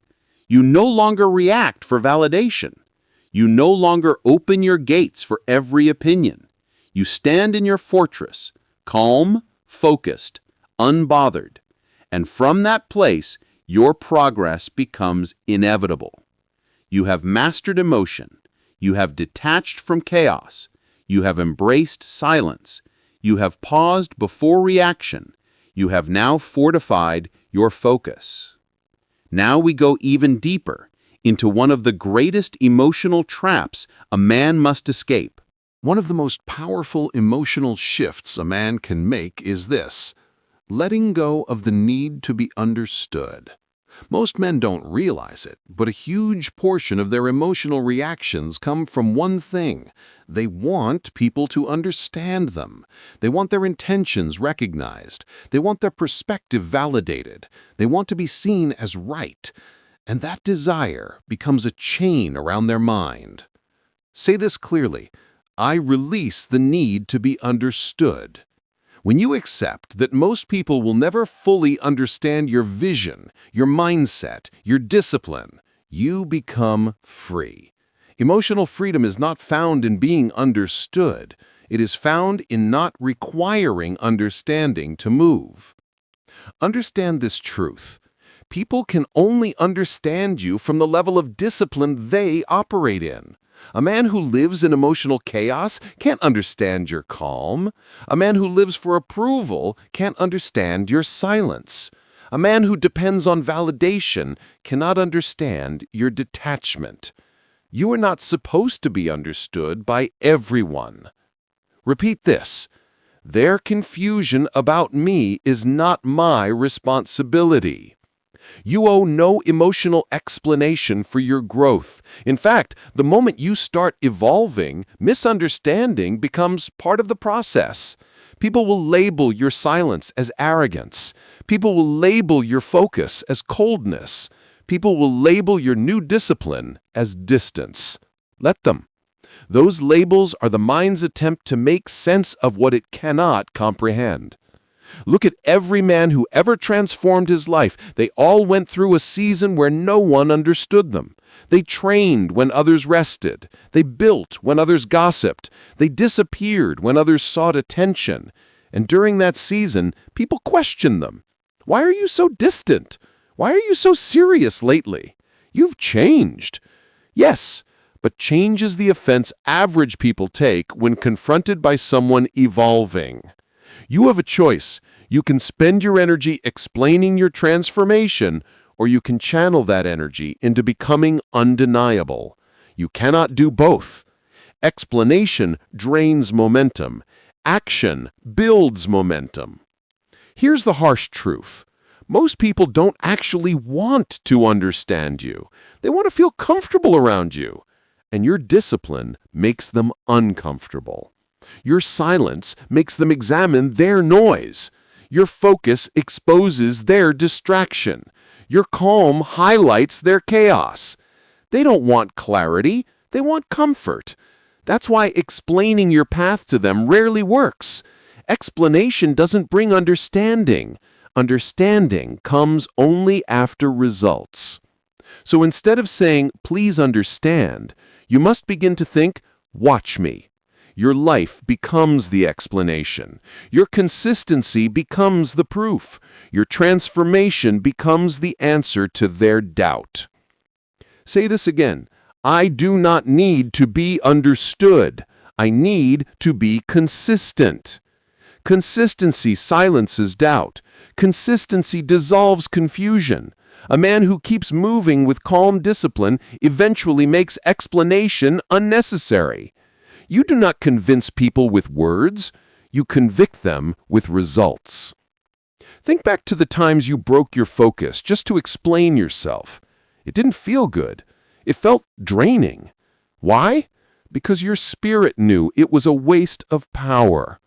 Speaker 3: You no longer react for validation. You no longer open your gates for every opinion. You stand in your fortress, calm, focused, unbothered. And from that place, your progress becomes inevitable. You have mastered emotion. You have detached from chaos. You have embraced silence. You have paused before reaction. You have now fortified your focus. Now we go even deeper, into one of the greatest emotional traps a man must escape.
Speaker 4: One of the most powerful emotional shifts a man can make is this: letting go of the need to be understood. Most men don't realize it, but a huge portion of their emotional reactions come from one thing. They want people to understand them. They want their intentions recognized. They want their perspective validated. They want to be seen as right. And that desire becomes a chain around their mind. Say this clearly: I release the need to be understood. When you accept that most people will never fully understand your vision, your mindset, your discipline, you become free. Emotional freedom is not found in being understood. It is found in not requiring understanding to move. Understand this truth. People can only understand you from the level of discipline they operate in. A man who lives in emotional chaos can't understand your calm. A man who lives for approval can't understand your silence. A man who depends on validation cannot understand your detachment. You are not supposed to be understood by everyone. Repeat this: their confusion about me is not my responsibility. You owe no emotional explanation for your growth. In fact, the moment you start evolving, misunderstanding becomes part of the process. People will label your silence as arrogance. People will label your focus as coldness. People will label your new discipline as distance. Let them. Those labels are the mind's attempt to make sense of what it cannot comprehend. Look at every man who ever transformed his life. They all went through a season where no one understood them. They trained when others rested. They built when others gossiped. They disappeared when others sought attention. And during that season, people questioned them. Why are you so distant? Why are you so serious lately? You've changed. Yes, but change is the offense average people take when confronted by someone evolving. You have a choice. You can spend your energy explaining your transformation, or you can channel that energy into becoming undeniable. You cannot do both. Explanation drains momentum. Action builds momentum. Here's the harsh truth. Most people don't actually want to understand you. They want to feel comfortable around you. And your discipline makes them uncomfortable. Your silence makes them examine their noise. Your focus exposes their distraction. Your calm highlights their chaos. They don't want clarity, they want comfort. That's why explaining your path to them rarely works. Explanation doesn't bring understanding. Understanding comes only after results. So instead of saying, "Please understand," you must begin to think, "Watch me." Your life becomes the explanation. Your consistency becomes the proof. Your transformation becomes the answer to their doubt. Say this again: I do not need to be understood. I need to be consistent. Consistency silences doubt. Consistency dissolves confusion. A man who keeps moving with calm discipline eventually makes explanation unnecessary. You do not convince people with words. You convict them with results. Think back to the times you broke your focus just to explain yourself. It didn't feel good. It felt draining. Why? Because your spirit knew it was a waste of power.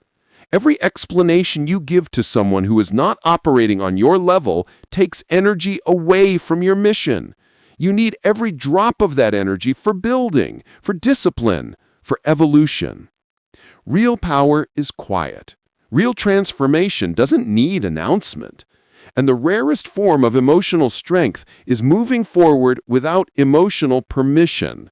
Speaker 4: Every explanation you give to someone who is not operating on your level takes energy away from your mission. You need every drop of that energy for building, for discipline, for evolution. Real power is quiet. Real transformation doesn't need announcement. And the rarest form of emotional strength is moving forward without emotional permission.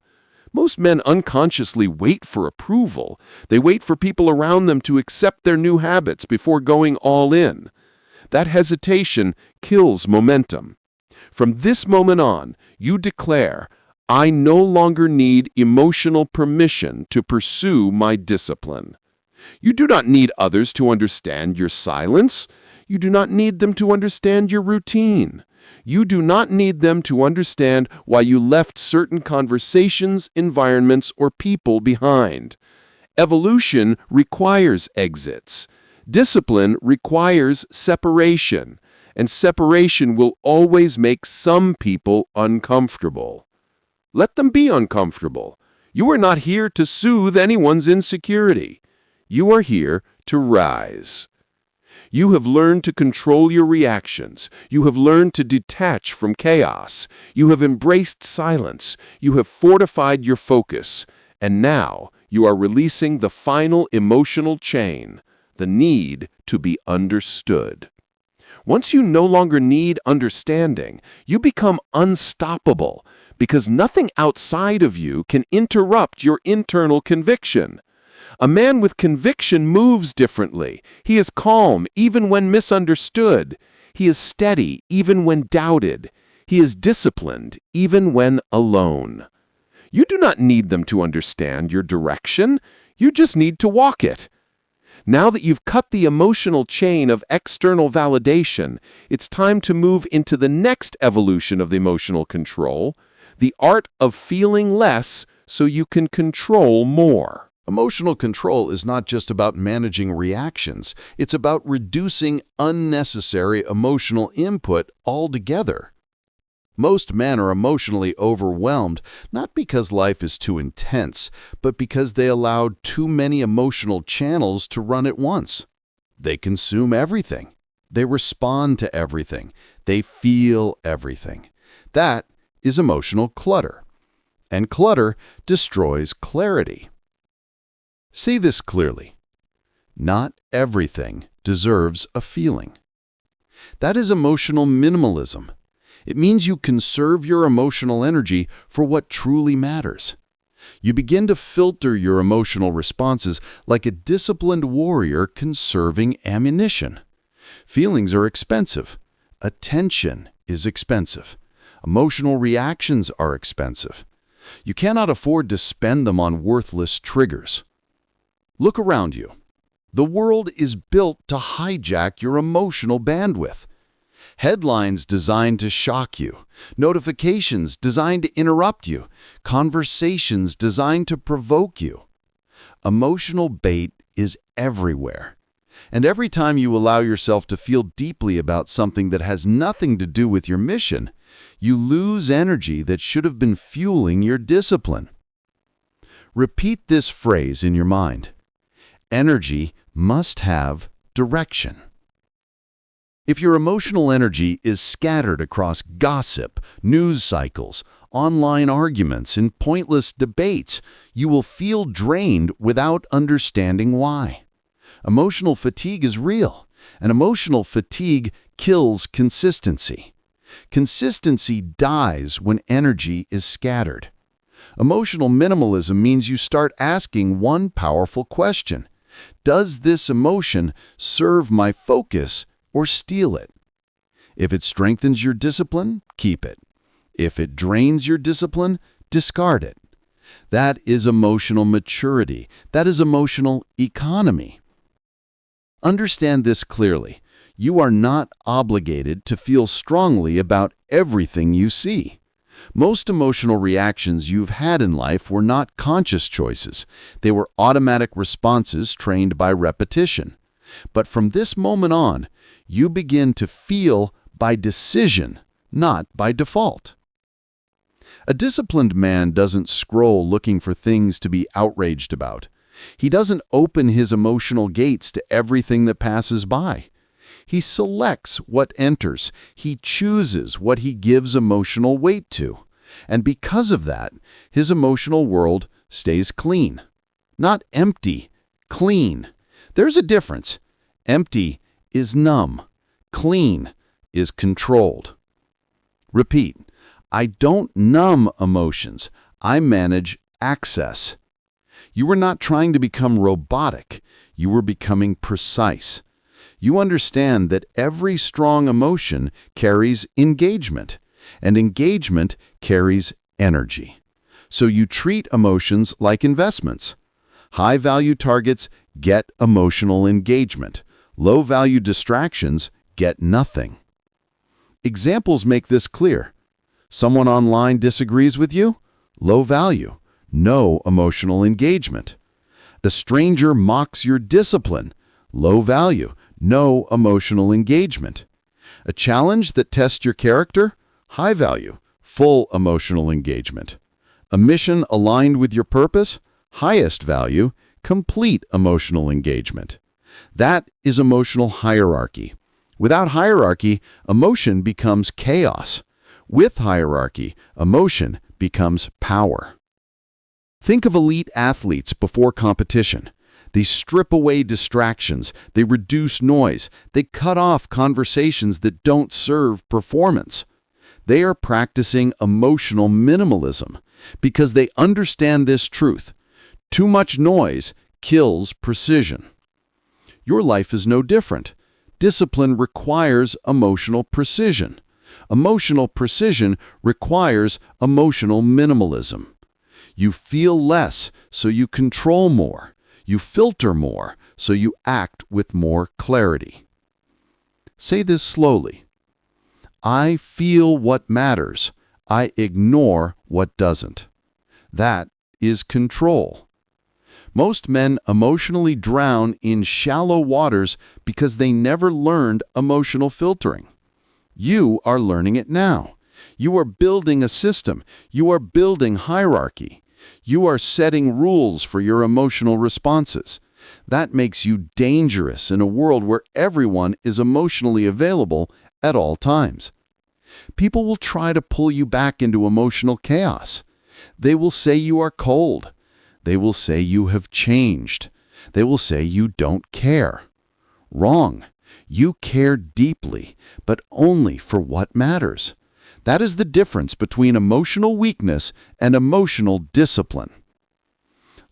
Speaker 4: Most men unconsciously wait for approval. They wait for people around them to accept their new habits before going all in. That hesitation kills momentum. From this moment on, you declare, I no longer need emotional permission to pursue my discipline. You do not need others to understand your silence. You do not need them to understand your routine.
Speaker 6: You do not need them to understand why you left certain conversations, environments, or people behind. Evolution requires exits. Discipline requires separation, and separation will always make some people uncomfortable. Let them be uncomfortable. You are not here to soothe anyone's insecurity. You are here to rise. You have learned to control your reactions. You have learned to detach from chaos. You have embraced silence. You have fortified your focus. And now you are releasing the final emotional chain, the need to be understood. Once you no longer need understanding, you become unstoppable because nothing outside of you can interrupt your internal conviction. A man with conviction moves differently. He is calm even when misunderstood. He is steady even when doubted. He is disciplined even when alone. You do not need them to understand your direction. You just need to walk it. Now that you've cut the emotional chain of external validation, it's time to move into the next evolution of the emotional control, the art of feeling less so you can control more.
Speaker 3: Emotional control is not just about managing reactions. It's about reducing unnecessary emotional input altogether. Most men are emotionally overwhelmed, not because life is too intense, but because they allowed too many emotional channels to run at once. They consume everything. They respond to everything. They feel everything. That is emotional clutter. And clutter destroys clarity. See this clearly. Not everything deserves a feeling. That is emotional minimalism. It means you conserve your emotional energy for what truly matters. You begin to filter your emotional responses like a disciplined warrior conserving ammunition. Feelings are expensive. Attention is expensive. Emotional reactions are expensive. You cannot afford to spend them on worthless triggers. Look around you. The world is built to hijack your emotional bandwidth. Headlines designed to shock you, notifications designed to interrupt you, conversations designed to provoke you. Emotional bait is everywhere. And every time you allow yourself to feel deeply about something that has nothing to do with your mission, you lose energy that should have been fueling your discipline. Repeat this phrase in your mind. Energy must have direction. If your emotional energy is scattered across gossip, news cycles, online arguments, and pointless debates, you will feel drained without understanding why. Emotional fatigue is real, and emotional fatigue kills consistency. Consistency dies when energy is scattered. Emotional minimalism means you start asking one powerful question. Does this emotion serve my focus or steal it? If it strengthens your discipline, keep it. If it drains your discipline, discard it. That is emotional maturity. That is emotional economy. Understand this clearly. You are not obligated to feel strongly about everything you see. Most emotional reactions you've had in life were not conscious choices. They were automatic responses trained by repetition. But from this moment on, you begin to feel by decision, not by default. A disciplined man doesn't scroll looking for things to be outraged about. He doesn't open his emotional gates to everything that passes by. He selects what enters. He chooses what he gives emotional weight to. And because of that, his emotional world stays clean. Not empty, clean. There's a difference. Empty is numb. Clean is controlled. Repeat. I don't numb emotions. I manage access. You were not trying to become robotic. You were becoming precise. You understand that every strong emotion carries engagement, and engagement carries energy. So you treat emotions like investments. High-value targets get emotional engagement. Low-value distractions get nothing. Examples make this clear. Someone online disagrees with you? Low value, no emotional engagement. The stranger mocks your discipline? Low value, no emotional engagement. A challenge that tests your character? High value, full emotional engagement. A mission aligned with your purpose? Highest value, complete emotional engagement. That is emotional hierarchy. Without hierarchy, emotion becomes chaos. With hierarchy, emotion becomes power. Think of elite athletes before competition. They strip away distractions, they reduce noise, they cut off conversations that don't serve performance. They are practicing emotional minimalism because they understand this truth. Too much noise kills precision. Your life is no different. Discipline requires emotional precision. Emotional precision requires emotional minimalism. You feel less, so you control more. You filter more, so you act with more clarity. Say this slowly. I feel what matters. I ignore what doesn't. That is control. Most men emotionally drown in shallow waters because they never learned emotional filtering. You are learning it now. You are building a system. You are building hierarchy. You are setting rules for your emotional responses. That makes you dangerous in a world where everyone is emotionally available at all times. People will try to pull you back into emotional chaos. They will say you are cold. They will say you have changed. They will say you don't care. Wrong. You care deeply, but only for what matters. That is the difference between emotional weakness and emotional discipline.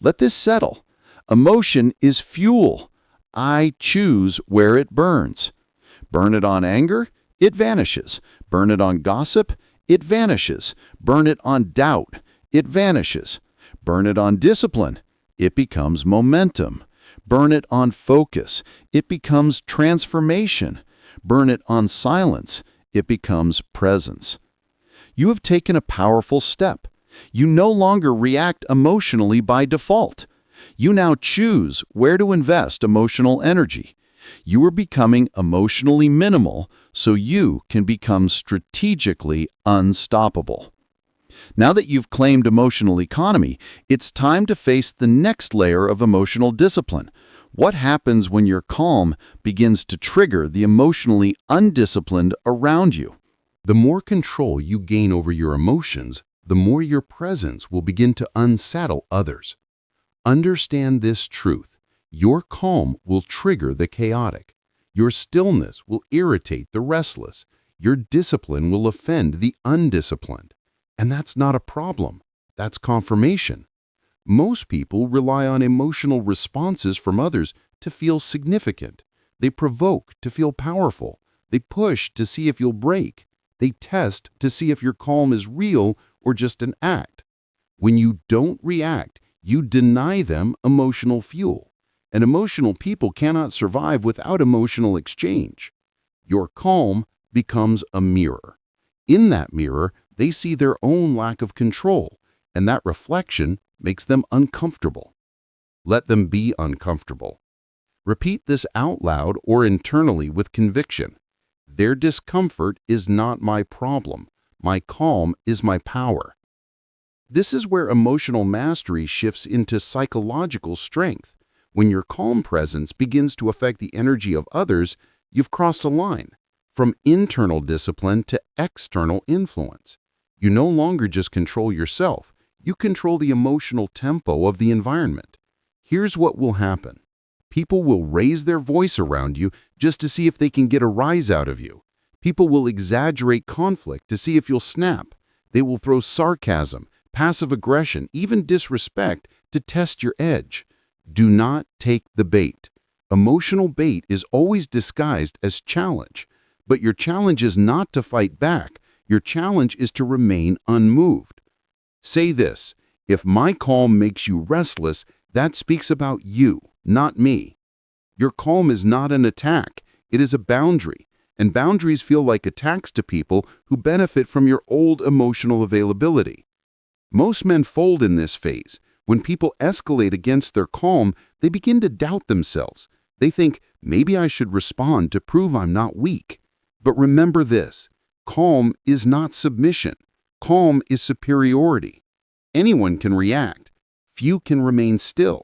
Speaker 3: Let this settle. Emotion is fuel. I choose where it burns. Burn it on anger, it vanishes. Burn it on gossip, it vanishes. Burn it on doubt, it vanishes. Burn it on discipline, it becomes momentum. Burn it on focus, it becomes transformation. Burn it on silence, it becomes presence. You have taken a powerful step. You no longer react emotionally by default. You now choose where to invest emotional energy. You are becoming emotionally minimal so you can become strategically unstoppable. Now that you've claimed emotional economy, it's time to face the next layer of emotional discipline. What happens when your calm begins to trigger the emotionally undisciplined around you?
Speaker 4: The more control you gain over your emotions, the more your presence will begin to unsaddle others. Understand this truth. Your calm will trigger the chaotic. Your stillness will irritate the restless. Your discipline will offend the undisciplined. And that's not a problem. That's confirmation. Most people rely on emotional responses from others to feel significant. They provoke to feel powerful. They push to see if you'll break. They test to see if your calm is real or just an act. When you don't react, you deny them emotional fuel. And emotional people cannot survive without emotional exchange. Your calm becomes a mirror. In that mirror, they see their own lack of control, and that reflection makes them uncomfortable. Let them be uncomfortable. Repeat this out loud or internally with conviction. Their discomfort is not my problem. My calm is my power. This is where emotional mastery shifts into psychological strength. When your calm presence begins to affect the energy of others, you've crossed a line from internal discipline to external influence. You no longer just control yourself, you control the emotional tempo of the environment. Here's what will happen. People will raise their voice around you just to see if they can get a rise out of you. People will exaggerate conflict to see if you'll snap. They will throw sarcasm, passive aggression, even disrespect to test your edge. Do not take the bait. Emotional bait is always disguised as challenge. But your challenge is not to fight back. Your challenge is to remain unmoved. Say this, if my calm makes you restless, that speaks about you, not me. Your calm is not an attack. It is a boundary.
Speaker 1: and boundaries feel like attacks to people who benefit from your old emotional availability. Most men fold in this phase. When people escalate against their calm, they begin to doubt themselves. They think, maybe I should respond to prove I'm not weak. But remember this, calm is not submission. Calm is superiority. Anyone can react. Few can remain still.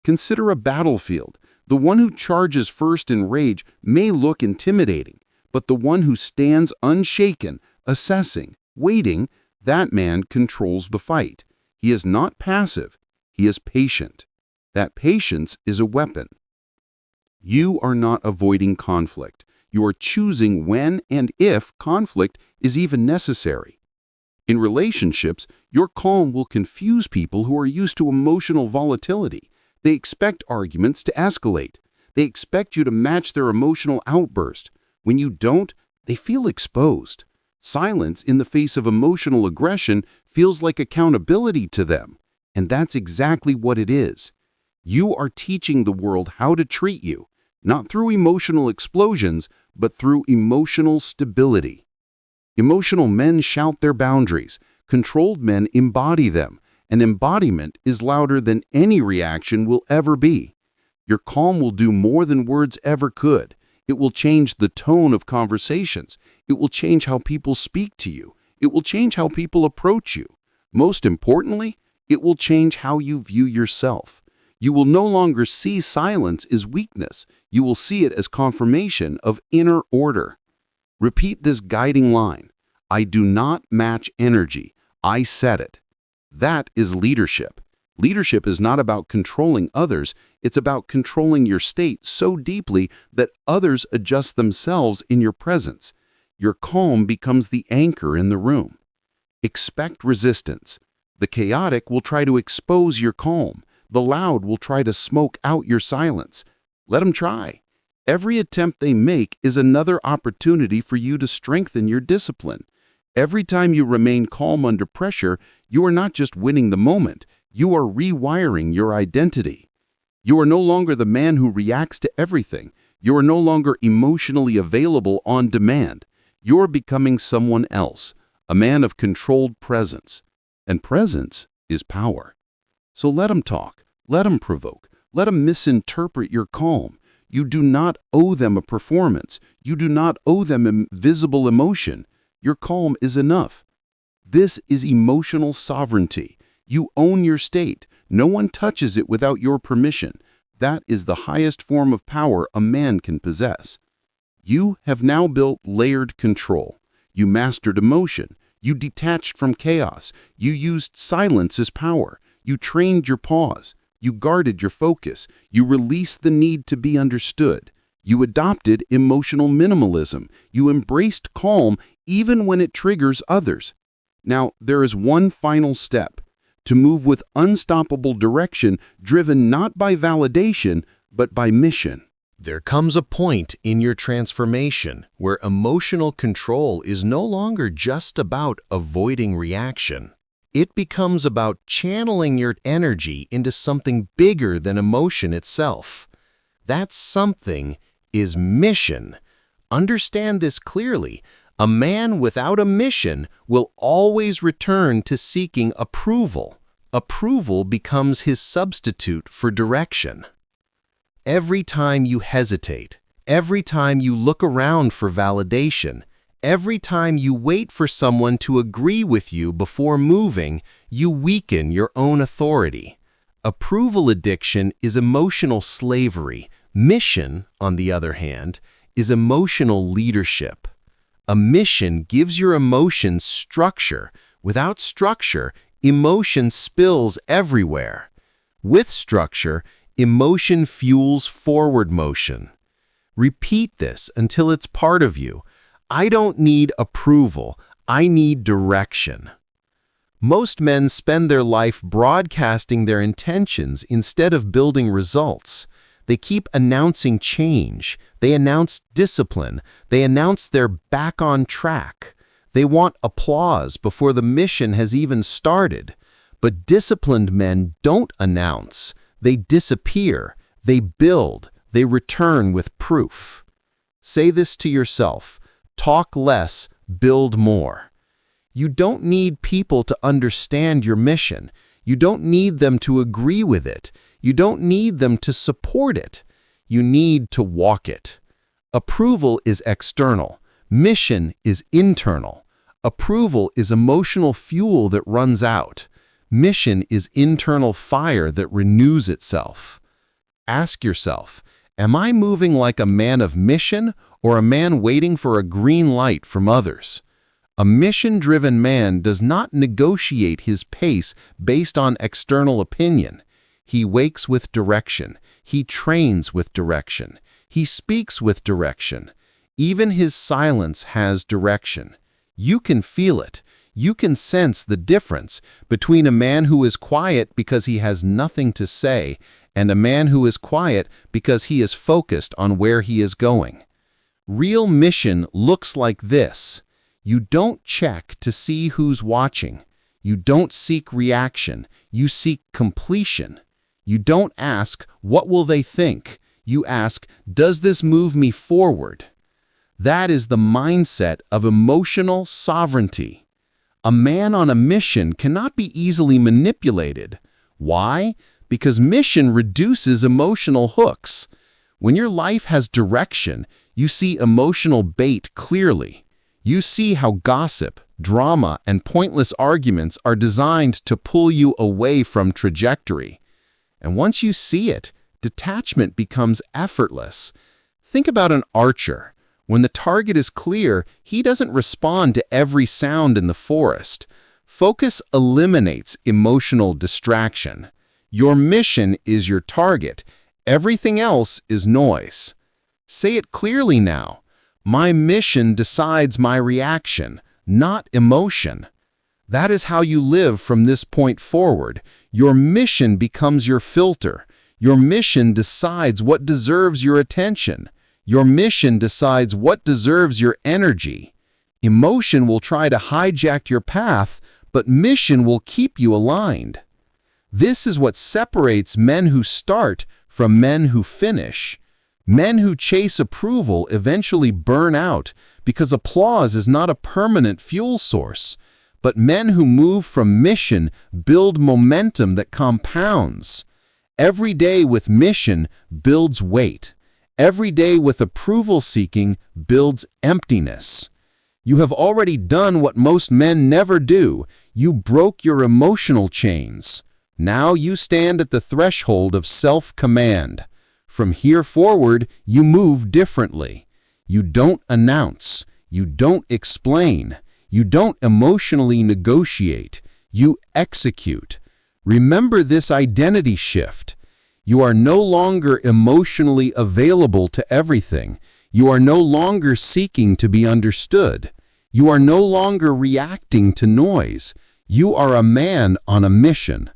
Speaker 1: Consider a battlefield. The one who charges first in rage may look intimidating, but the one who stands unshaken, assessing, waiting, that man controls the fight. He is not passive, he is patient. That patience is a weapon. You are not avoiding conflict. You are choosing when and if conflict is even necessary. In relationships, your calm will confuse people who are used to emotional volatility. They expect arguments to escalate. They expect you to match their emotional outburst. When you don't, they feel exposed. Silence in the face of emotional aggression feels like accountability to them. And that's exactly what it is. You are teaching the world how to treat you, not through emotional explosions, but through emotional stability. Emotional men shout their boundaries. Controlled men embody them. And embodiment is louder than any reaction will ever be. Your calm will do more than words ever could. It will change the tone of conversations. It will change how people speak to you. It will change how people approach you. Most importantly, it will change how you view yourself. You will no longer see silence as weakness. You will see it as confirmation of inner order. Repeat this guiding line. I do not match energy. I set it. That is leadership. Leadership is not about controlling others. It's about controlling your state so deeply that others adjust themselves in your presence. Your calm becomes the anchor in the room. Expect resistance. The chaotic will try to expose your calm. The loud will try to smoke out your silence. Let them try. Every attempt they make is another opportunity for you to strengthen your discipline. Every time you remain calm under pressure, you are not just winning the moment, you are rewiring your identity. You are no longer the man who reacts to everything. You are no longer emotionally available on demand. You are becoming someone else, a man of controlled presence. And presence is power. So let them talk, let them provoke, let them misinterpret your calm. You do not owe them a performance. You do not owe them invisible emotion. Your calm is enough. This is emotional sovereignty. You own your state. No one touches it without your permission. That is the highest form of power a man can possess. You have now built layered control. You mastered emotion. You detached from chaos. You used silence as power. You trained your pause. You guarded your focus. You released the need to be understood. You adopted emotional minimalism. You embraced calm even when it triggers others. Now, there is one final step: to move with unstoppable direction, driven not by validation, but by mission.
Speaker 3: There comes a point in your transformation where emotional control is no longer just about avoiding reaction. It becomes about channeling your energy into something bigger than emotion itself. That something is mission. Understand this clearly. A man without a mission will always return to seeking approval. Approval becomes his substitute for direction. Every time you hesitate, every time you look around for validation, every time you wait for someone to agree with you before moving, you weaken your own authority. Approval addiction is emotional slavery. Mission, on the other hand, is emotional leadership. A mission gives your emotions structure. Without structure, emotion spills everywhere. With structure, emotion fuels forward motion. Repeat this until it's part of you. I don't need approval. I need direction. Most men spend their life broadcasting their intentions instead of building results. They keep announcing change. They announce discipline. They announce they're back on track. They want applause before the mission has even started. But disciplined men don't announce. They disappear. They build. They return with proof. Say this to yourself: talk less, build more. You don't need people to understand your mission. You don't need them to agree with it. You don't need them to support it. You need to walk it. Approval is external. Mission is internal. Approval is emotional fuel that runs out. Mission is internal fire that renews itself. Ask yourself, am I moving like a man of mission or a man waiting for a green light from others? A mission-driven man does not negotiate his pace based on external opinion. He wakes with direction. He trains with direction. He speaks with direction. Even his silence has direction. You can feel it. You can sense the difference between a man who is quiet because he has nothing to say and a man who is quiet because he is focused on where he is going. Real mission looks like this. You don't check to see who's watching. You don't seek reaction. You seek completion. You don't ask, what will they think? You ask, does this move me forward? That is the mindset of emotional sovereignty. A man on a mission cannot be easily manipulated. Why? Because mission reduces emotional hooks. When your life has direction, you see emotional bait clearly. You see how gossip, drama, and pointless arguments are designed to pull you away from trajectory. And once you see it, detachment becomes effortless. Think about an archer. When the target is clear, he doesn't respond to every sound in the forest. Focus eliminates emotional distraction. Your mission is your target. Everything else is noise. Say it clearly now. My mission decides my reaction, not emotion. That is how you live from this point forward. Your mission becomes your filter. Your mission decides what deserves your attention. Your mission decides what deserves your energy. Emotion will try to hijack your path, but mission will keep you aligned. This is what separates men who start from men who finish. Men who chase approval eventually burn out because applause is not a permanent fuel source. But men who move from mission build momentum that compounds. Every day with mission builds weight. Every day with approval seeking builds emptiness. You have already done what most men never do. You broke your emotional chains. Now you stand at the threshold of self-command. From here forward, you move differently. You don't announce. You don't explain. You don't emotionally negotiate. You execute. Remember this identity shift. You are no longer emotionally available to everything. You are no longer seeking to be understood. You are no longer reacting to noise. You are a man on a mission.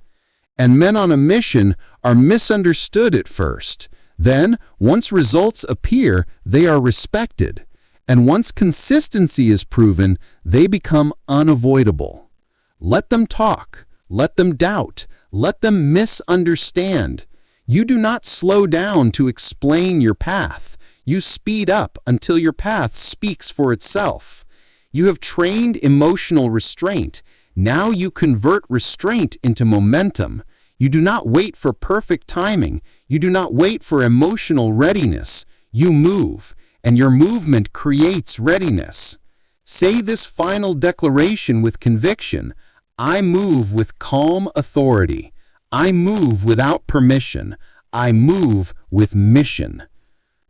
Speaker 3: And men on a mission are misunderstood at first. Then, once results appear, they are respected. And once consistency is proven, they become unavoidable. Let them talk. Let them doubt. Let them misunderstand. You do not slow down to explain your path. You speed up until your path speaks for itself. You have trained emotional restraint. Now you convert restraint into momentum. You do not wait for perfect timing. You do not wait for emotional readiness. You move, and your movement creates readiness. Say this final declaration with conviction. I move with calm authority. I move without permission. I move with mission.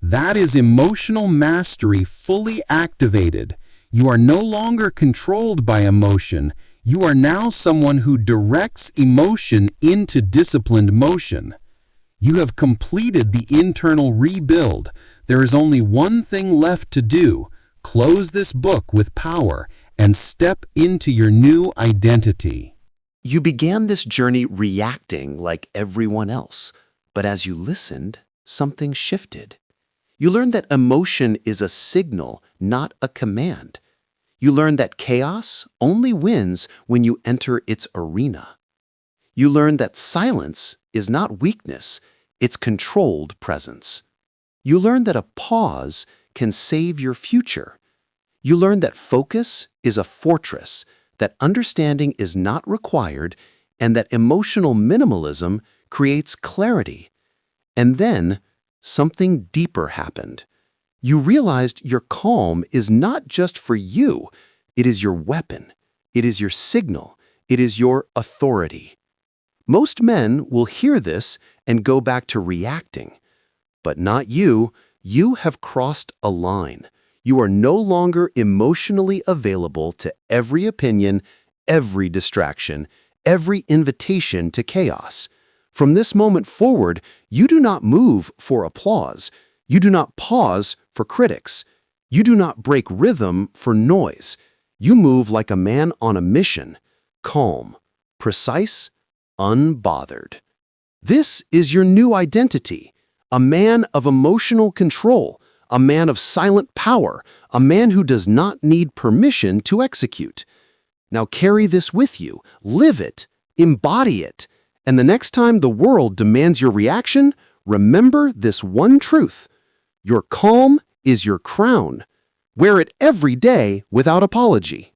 Speaker 3: That is emotional mastery fully activated. You are no longer controlled by emotion. You are now someone who directs emotion into disciplined motion. You have completed the internal rebuild. There is only one thing left to do. Close this book with power and step into your new identity.
Speaker 7: You began this journey reacting like everyone else, but as you listened, something shifted. You learned that emotion is a signal, not a command. You learned that chaos only wins when you enter its arena. You learned that silence is not weakness, it's controlled presence. You learned that a pause can save your future. You learn that focus is a fortress, that understanding is not required, and that emotional minimalism creates clarity. And then, something deeper happened. You realized your calm is not just for you. It is your weapon. It is your signal. It is your authority. Most men will hear this and go back to reacting. But not you. You have crossed a line. You are no longer emotionally available to every opinion, every distraction, every invitation to chaos. From this moment forward, you do not move for applause. You do not pause for critics. You do not break rhythm for noise. You move like a man on a mission, calm, precise, unbothered. This is your new identity, a man of emotional control, a man of silent power, a man who does not need permission to execute. Now carry this with you, live it, embody it, and the next time the world demands your reaction, remember this one truth. Your calm is your crown. Wear it every day without apology.